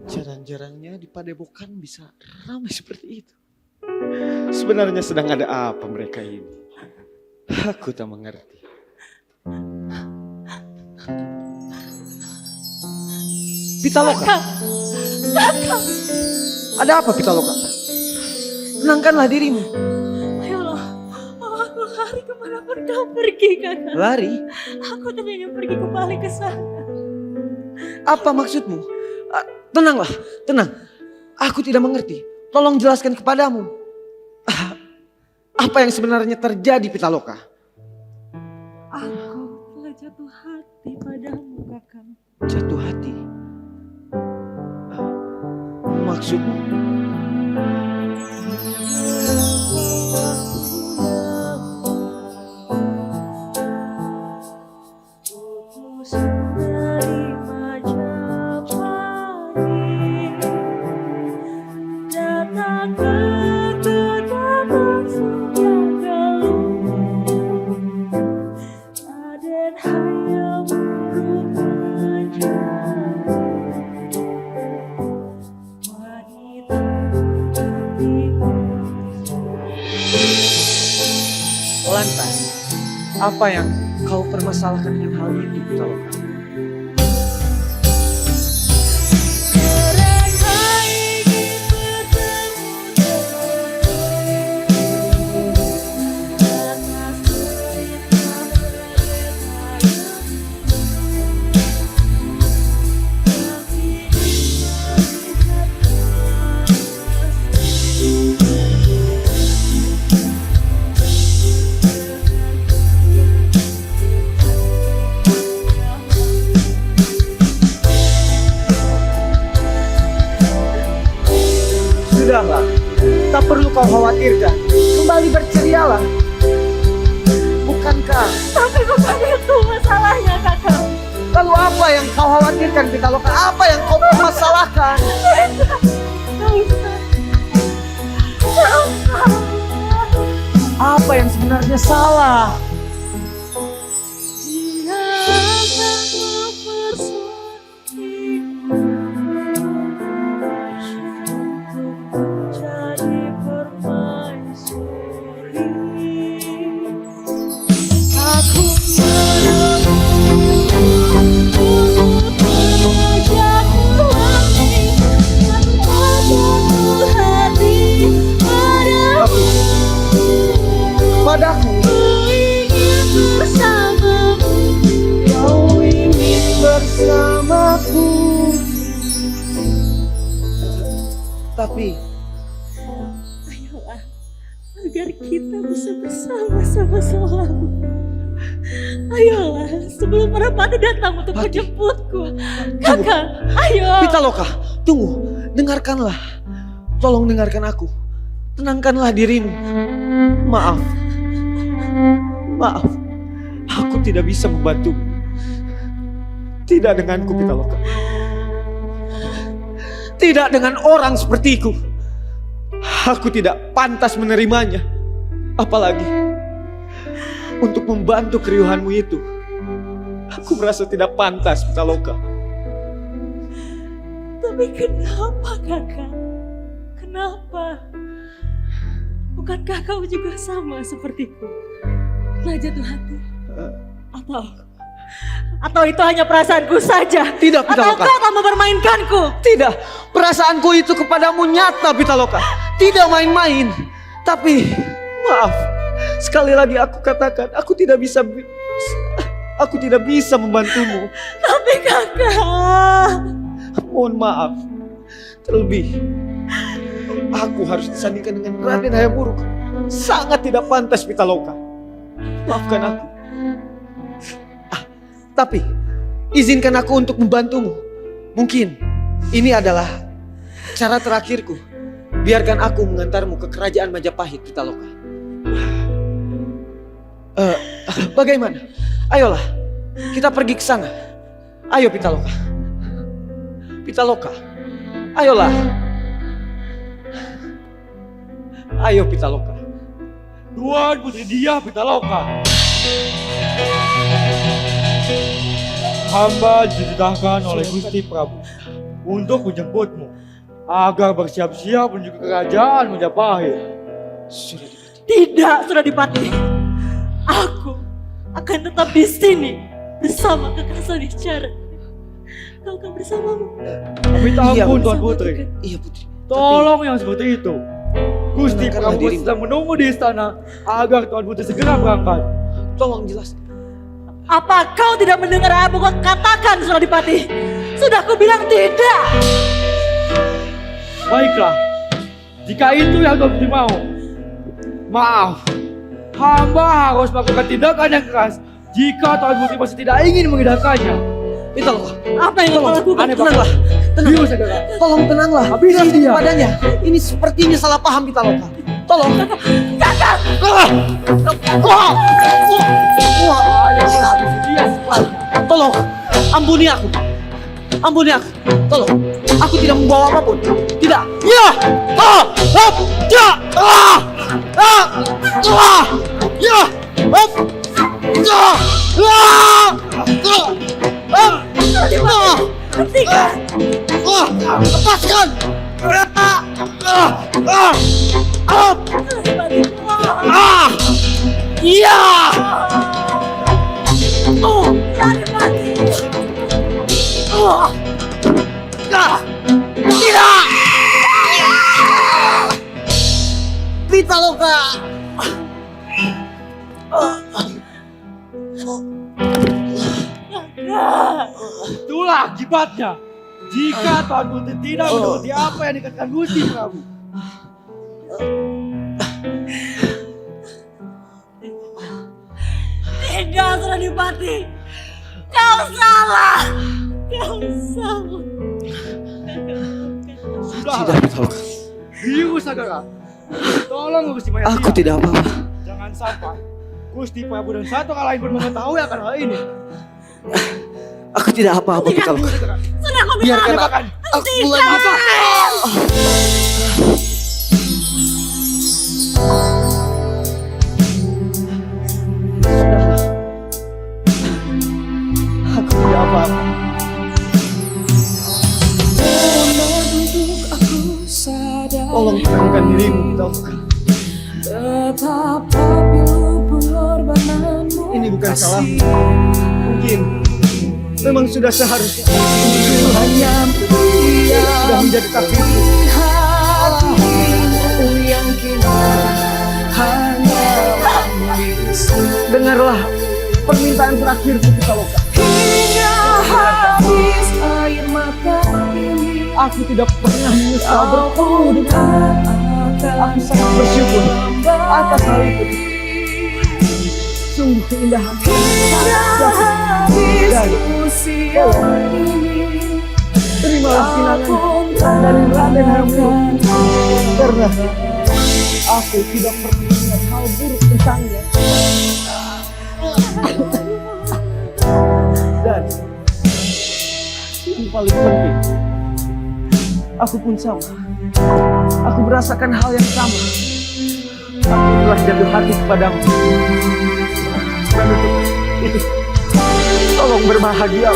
Jarang-jarangnya di Padepokan bisa ramai seperti itu. Sebenarnya sedang ada apa mereka ini? Aku tak mengerti. Pitaloka. Kakak. Ada apa Pitaloka? Tenangkanlah dirimu. Ayolah, aku lari kemanapun kau pergi kakak. Lari? Aku tuh ingin pergi kembali ke sana. Apa maksudmu? Tenanglah, tenang. Aku tidak mengerti. Tolong jelaskan kepadamu. Apa yang sebenarnya terjadi Pitaloka? Aku telah jatuh hati padamu, Kakang. Jatuh hati? Maksudmu? Lantas, apa yang kau permasalahkan dengan hal itu, Pitaloka? Sudahlah, tak perlu kau khawatirkan. Kembali bercerialah. Bukankah? Tapi bukan itu masalahnya, Kakang. Lalu apa yang kau khawatirkan, Pitaloka? Apa yang kau permasalahkan? Apa yang sebenarnya salah? Padaku, kau ingin bersamaku. Tapi Ayolah, agar kita bisa bersama-sama selalu. Ayolah, sebelum para pati datang untuk menjemputku. Kakang, ayo. Pitaloka, tunggu, dengarkanlah. Tolong dengarkan aku. Tenangkanlah dirimu. Maaf, aku tidak bisa membantu. Tidak denganku, Pitaloka. Tidak dengan orang sepertiku. Aku tidak pantas menerimanya. Apalagi untuk membantu keriuhanmu itu. Aku merasa tidak pantas, Pitaloka. Tapi kenapa, Kakang? Kenapa? Bukankah kau juga sama sepertiku? Telah jatuh hati? Atau itu hanya perasaanku saja? Tidak, Pitaloka. Atau kau tak mempermainkanku? Tidak, perasaanku itu kepadamu nyata, Pitaloka. Tidak main-main. Tapi, maaf. Sekali lagi aku katakan, aku tidak bisa membantumu. Tapi Kakak, mohon maaf. Terlebih, aku harus disandingkan dengan Raden Hayamuruk. Sangat tidak pantas, Pitaloka. Maafkan aku. Tapi izinkan aku untuk membantumu. Mungkin ini adalah cara terakhirku. Biarkan aku mengantarmu ke kerajaan Majapahit, Pitaloka. Bagaimana? Ayolah, kita pergi ke sana. Ayo, Pitaloka. Pitaloka, ayolah. Ayo, Pitaloka. Tuan Putri Dia Pitaloka. Hamba dititahkan oleh Gusti Prabu untuk menjemputmu agar bersiap-siap menuju ke kerajaan Majapahit. tidak, Suradipati. Aku akan tetap di sini bersama Kakang Sanicara. Kau akan bersamamu. Minta ampun, Tuan Putri. Iya, Putri. Tolong yang seperti itu. Gusti Tenangkanlah Prabu dirimu. sedang menunggu di istana agar Tuan Putri segera berangkat. Tolong jelaskan. Apa kau tidak mendengar apa kau katakan, Suradipati? Sudah aku bilang tidak. Baiklah, jika itu yang Tuan Putri mau. Maaf, hamba harus melakukan tindakan yang keras Jika Tuan Putri masih tidak ingin mengindahkannya, Pitaloka, apa yang kau lakukan? tenanglah. Biru Sagara. Tolong tenanglah. Habisi dia. Padanya. Ini sepertinya salah paham Pitaloka. Tolong. Tolong, ampuni aku. Ampuni aku. Tolong. Aku tidak membawa apapun. Tidak. Ya. Ya. Ya. Lepaskan. Iya. Tidak. Pitaloka. Itulah akibatnya. Jika Tuan Putri tidak menuruti apa yang dikatakan Gusti Prabu. Tidak, Senopati. Kau salah. Kau salah. Sudah, Pitaloka. Biru Sagara. Tolong Gusti Mayastia. Aku tidak apa-apa. Jangan sampai Gusti Prabu dan satu hal lain pun mengetahui akan hal ini. Aku tidak apa-apa, Pitaloka. Sudah kau Biarkan bilang. aku mulai mata. Aku tidak apa-apa. Tolong tenangkan dirimu, Pitaloka. Ini bukan salahmu. Mungkin memang sudah seharusnya sudah menjadi takdirmu. Dengarlah permintaan terakhirku, Pitaloka. Aku tidak pernah menyesal bertemu dengan aku sangat bersyukur atas hal itu. Sungguh keindahan dan terimalah sinangan dari Raden Hayam karena aku tidak pernah melihat hal buruk tentangnya. Dan yang paling penting, aku pun sama. Aku merasakan hal yang sama. Aku telah jatuh hati kepadamu. Dan untuk itu, tolong berbahagia.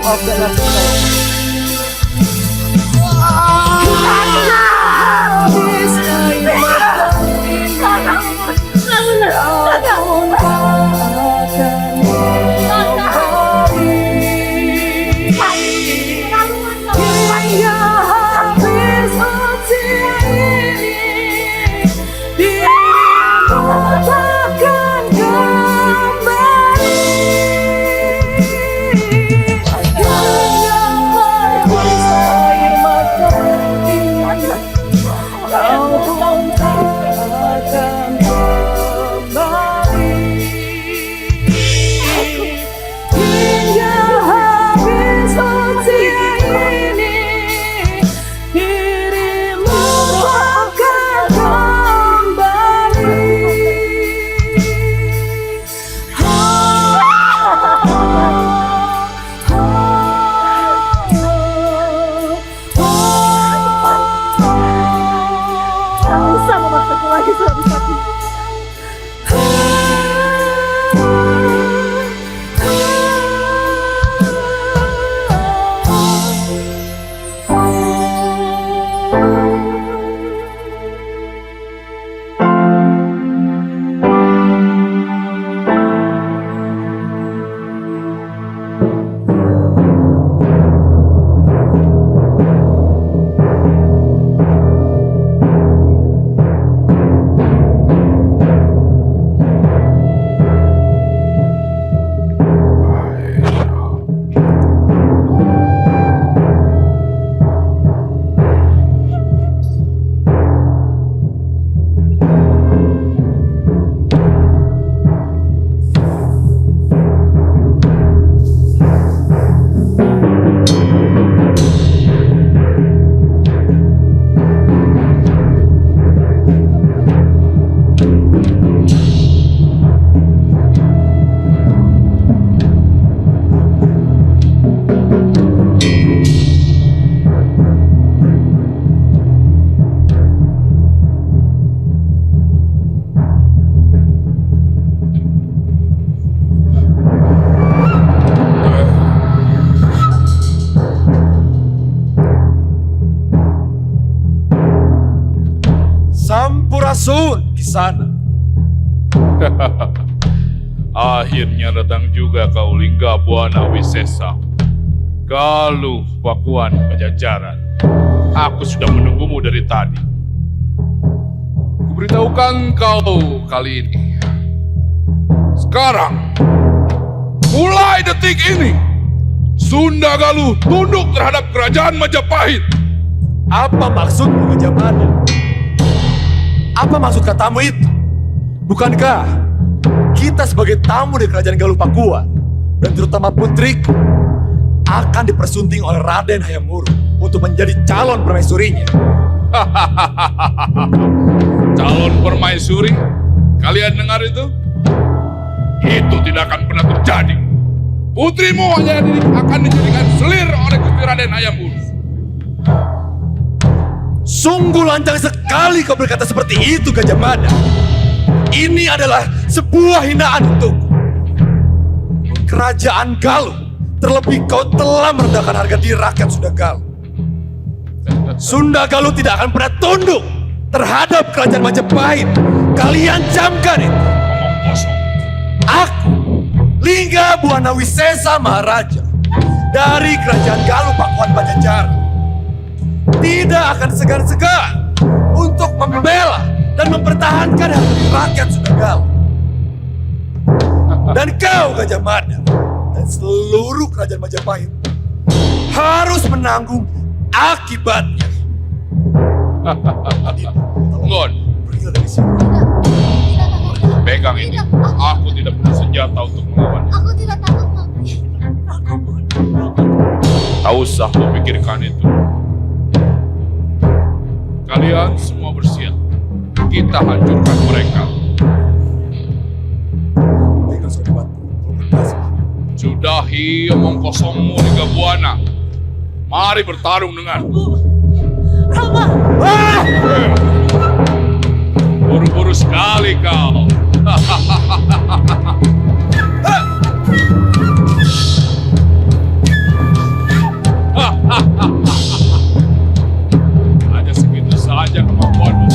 Maafkan aku. sana. Akhirnya datang juga kau Linggabuana Wisesa, Galuh Pakuan Pajajaran. Aku sudah menunggumu dari tadi. Kuberitahukan kau kali ini. Sekarang, mulai detik ini, Sunda Galuh tunduk terhadap kerajaan Majapahit. Apa maksudmu, Gajah Mada? Apa maksud katamu itu? Bukankah kita sebagai tamu di kerajaan Galuh Pakuan, dan terutama putriku, akan dipersunting oleh Raden Hayam Wuruk untuk menjadi calon permaisurinya? Calon permaisuri? Kalian dengar itu? Itu tidak akan pernah terjadi. Putrimu hanya akan dijadikan selir oleh Gusti Raden Hayam Wuruk. Sungguh lancang sekali kau berkata seperti itu, Gajah Mada. Ini adalah sebuah hinaan untukku. Kerajaan Galuh, terlebih kau telah merendahkan harga diri rakyat Sunda Galuh. Sunda Galuh tidak akan pernah tunduk terhadap kerajaan Majapahit. Kalian camkan itu. Ngomong kosong. Aku, Linggabuana Wisesa Maharaja dari kerajaan Galuh Pakuan Pajajaran, tidak akan segan-segan untuk membela dan mempertahankan harga diri rakyat Sunda Galuh. Dan kau, Gajah Mada, dan seluruh kerajaan Majapahit harus menanggung akibatnya. Ngon, Pergilah dari sini. pegang ini. Aku tidak punya senjata untuk melawan. Aku tidak takut, Mak. Tak usah memikirkan itu. Kalian semua bersiap. Kita hancurkan mereka. Baiklah, saudara Batu. Kau berhasil. Sudahi omong kosongmu Linggabuana. Mari bertarung denganku. Rama! Buru-buru sekali kau. Hanya segitu saja kemampuanmu.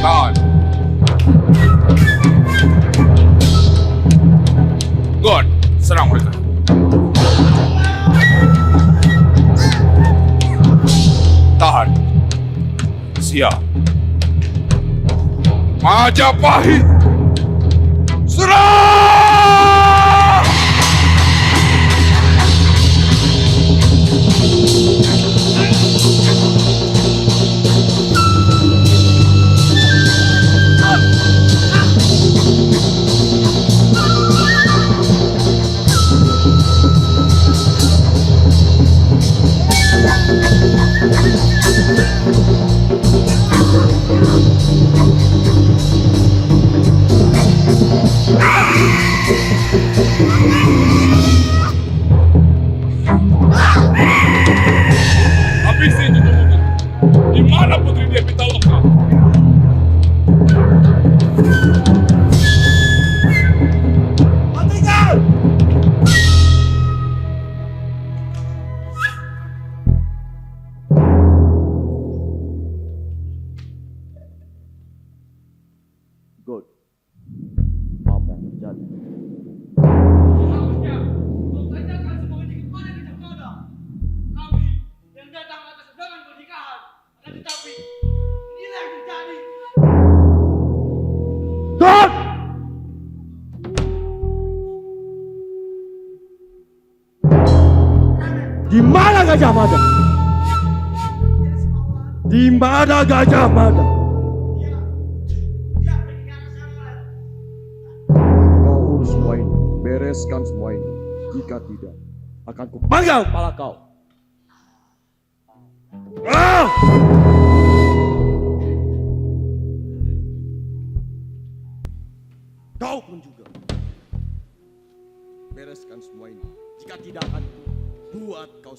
Tahan. Gon, serang mereka. Tahan. Siap. Majapahit, serang! Habisi itu tubuhku. Di mana Putri Dia Pitaloka? Matikan! Good. Apa yang terjadi? God! Di mana Gajah Mada? Di mana Gajah Mada? Kau urus semua ini, bereskan semua ini. Jika tidak, akan kupanggal kepala kau. Ah! Kau pun juga. Bereskan semua ini. Jika tidak akan buat kau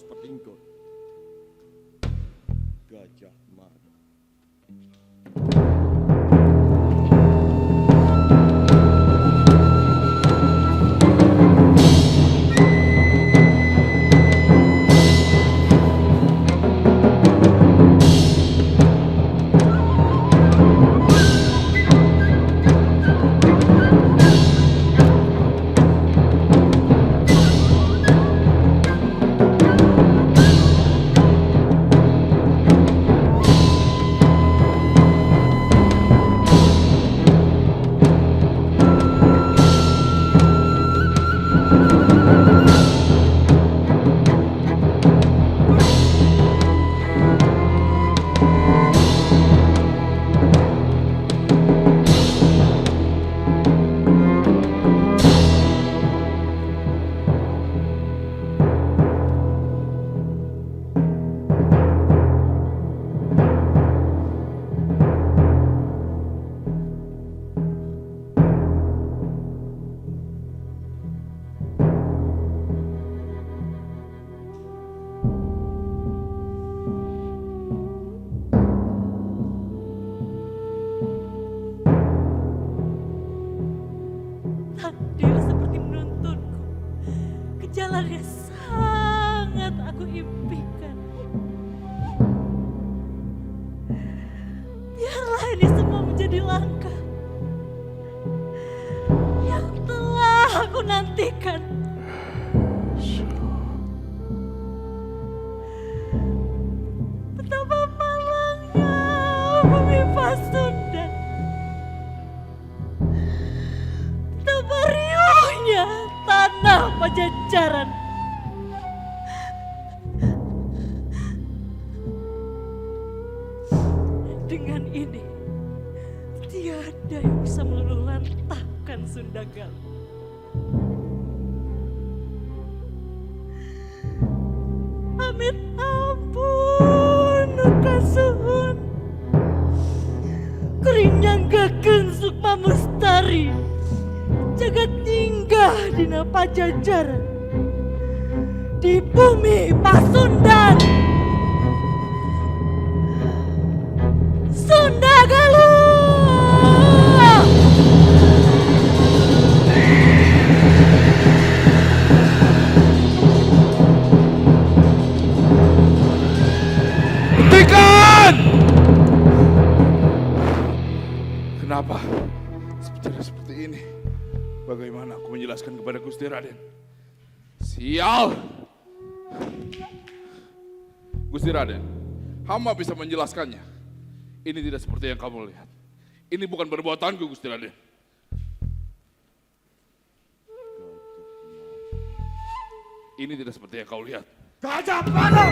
hal yang sangat aku impikan. Biarlah ini semua menjadi langkah yang telah aku nantikan. Betapa malangnya bumi Pasundan, betapa riuhnya tanah Pajajaran. Dengan ini, tiada yang bisa meluluhlantahkan Sundagala. Amit ampun, Kasuhun. Kurinyang gageng Sukma Mustari, jagat tinggal dina Pajajaran, di bumi Pasundan. Sundagala! Hentikan! Kenapa seperti ini? Bagaimana aku menjelaskan kepada Gusti Raden? Sial! Gusti Raden, hamba bisa menjelaskannya. Ini tidak seperti yang kamu lihat. Ini bukan perbuatanku, Gusti Raden. Ini tidak seperti yang kau lihat. Gajah Mada!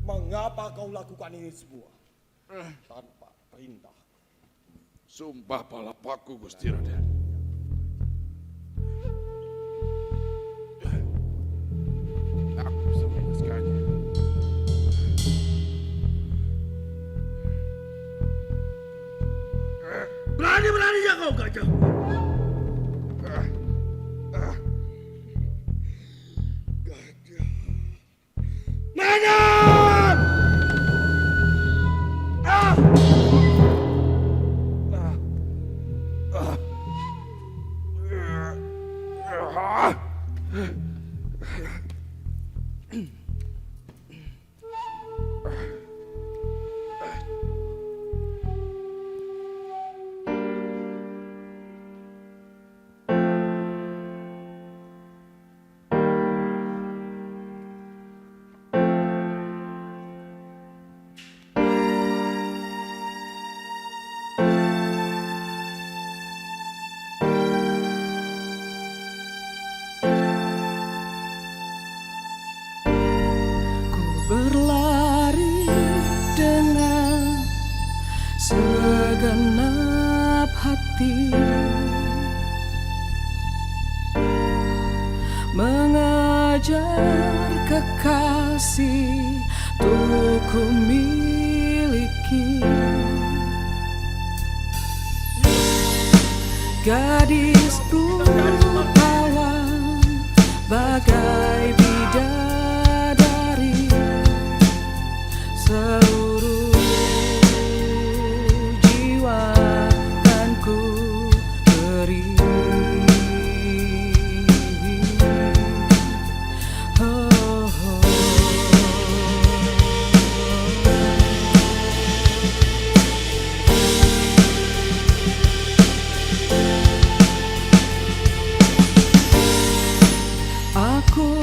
Mengapa kau lakukan ini semua tanpa perintah? Sumpah palapaku, Gusti Raden. Aku bisa menjelaskannya. Berani-beraninya kau gajah. Gajah. Nenek! Berlari dengan segenap hati, mengejar kekasih untuk ku miliki. Gadis rupawan bagai bidadari, seluruh jiwa kan ku beri. Oh, oh. Aku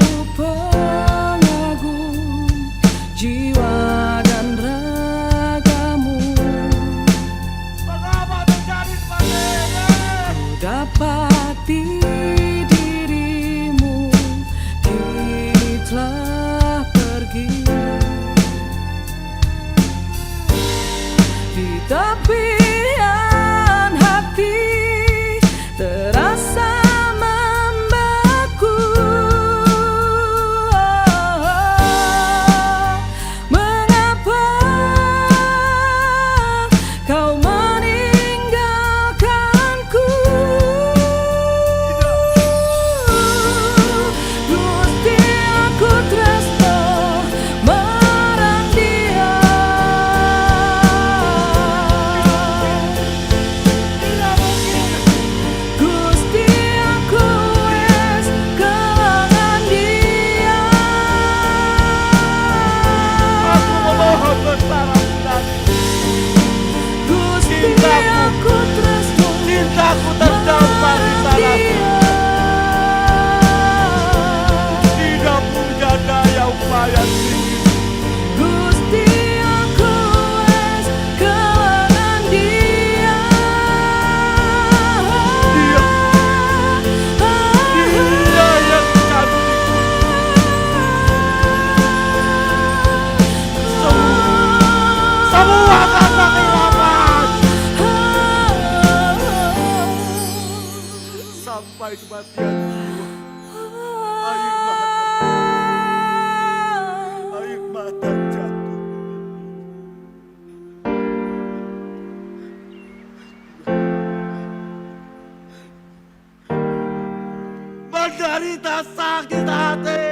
lumayan tinggi. Gusti aku wes kelangan dia. Dia yang cantik. Semua karena kehilangan. Sampai kematian jiwa. Air mata jatuh. Menderita sakit hati.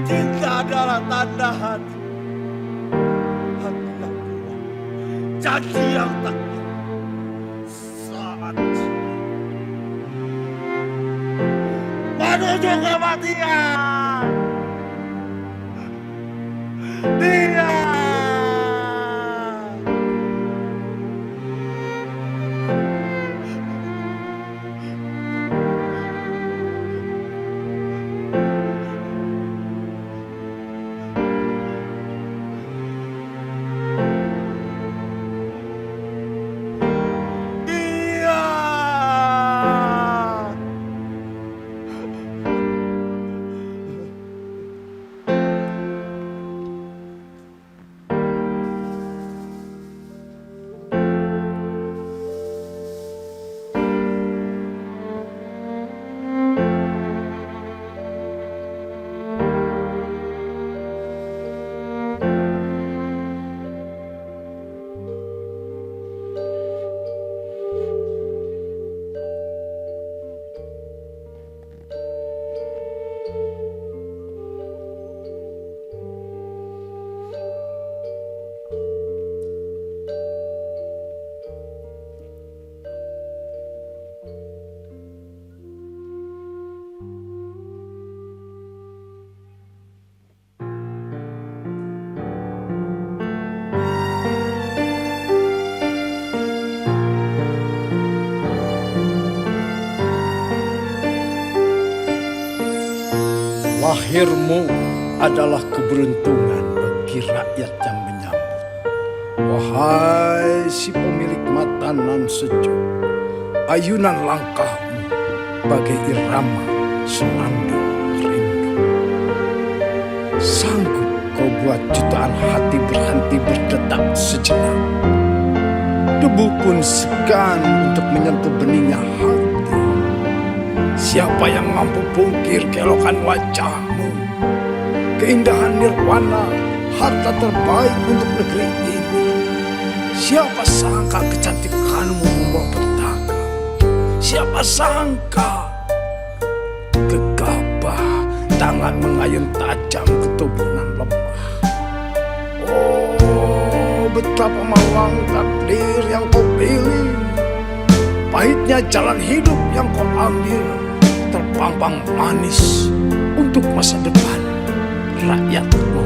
Cinta adalah tanda hati. Hati yang kuat, janji yang teguh. Saat menuju kematian, dia lahirmu adalah keberuntungan bagi rakyat yang menyambut. Wahai si pemilik mata nan sejuk, ayunan langkahmu bagai irama senandung rindu. Sanggup kau buat jutaan hati berhenti berdetak sejenak. Debu pun segan untuk menyentuh benihnya hati. Siapa yang mampu pungkir keelokan wajahmu, keindahan nirwana, harta terbaik untuk negeri ini. Siapa sangka kecantikanmu membawa petaka. Siapa sangka gegabah tangan mengayun tajam ke tubuh nan lemah. Oh, betapa malang takdir yang kau pilih. Pahitnya jalan hidup yang kau ambil, terpampang manis untuk masa depan rakyatmu.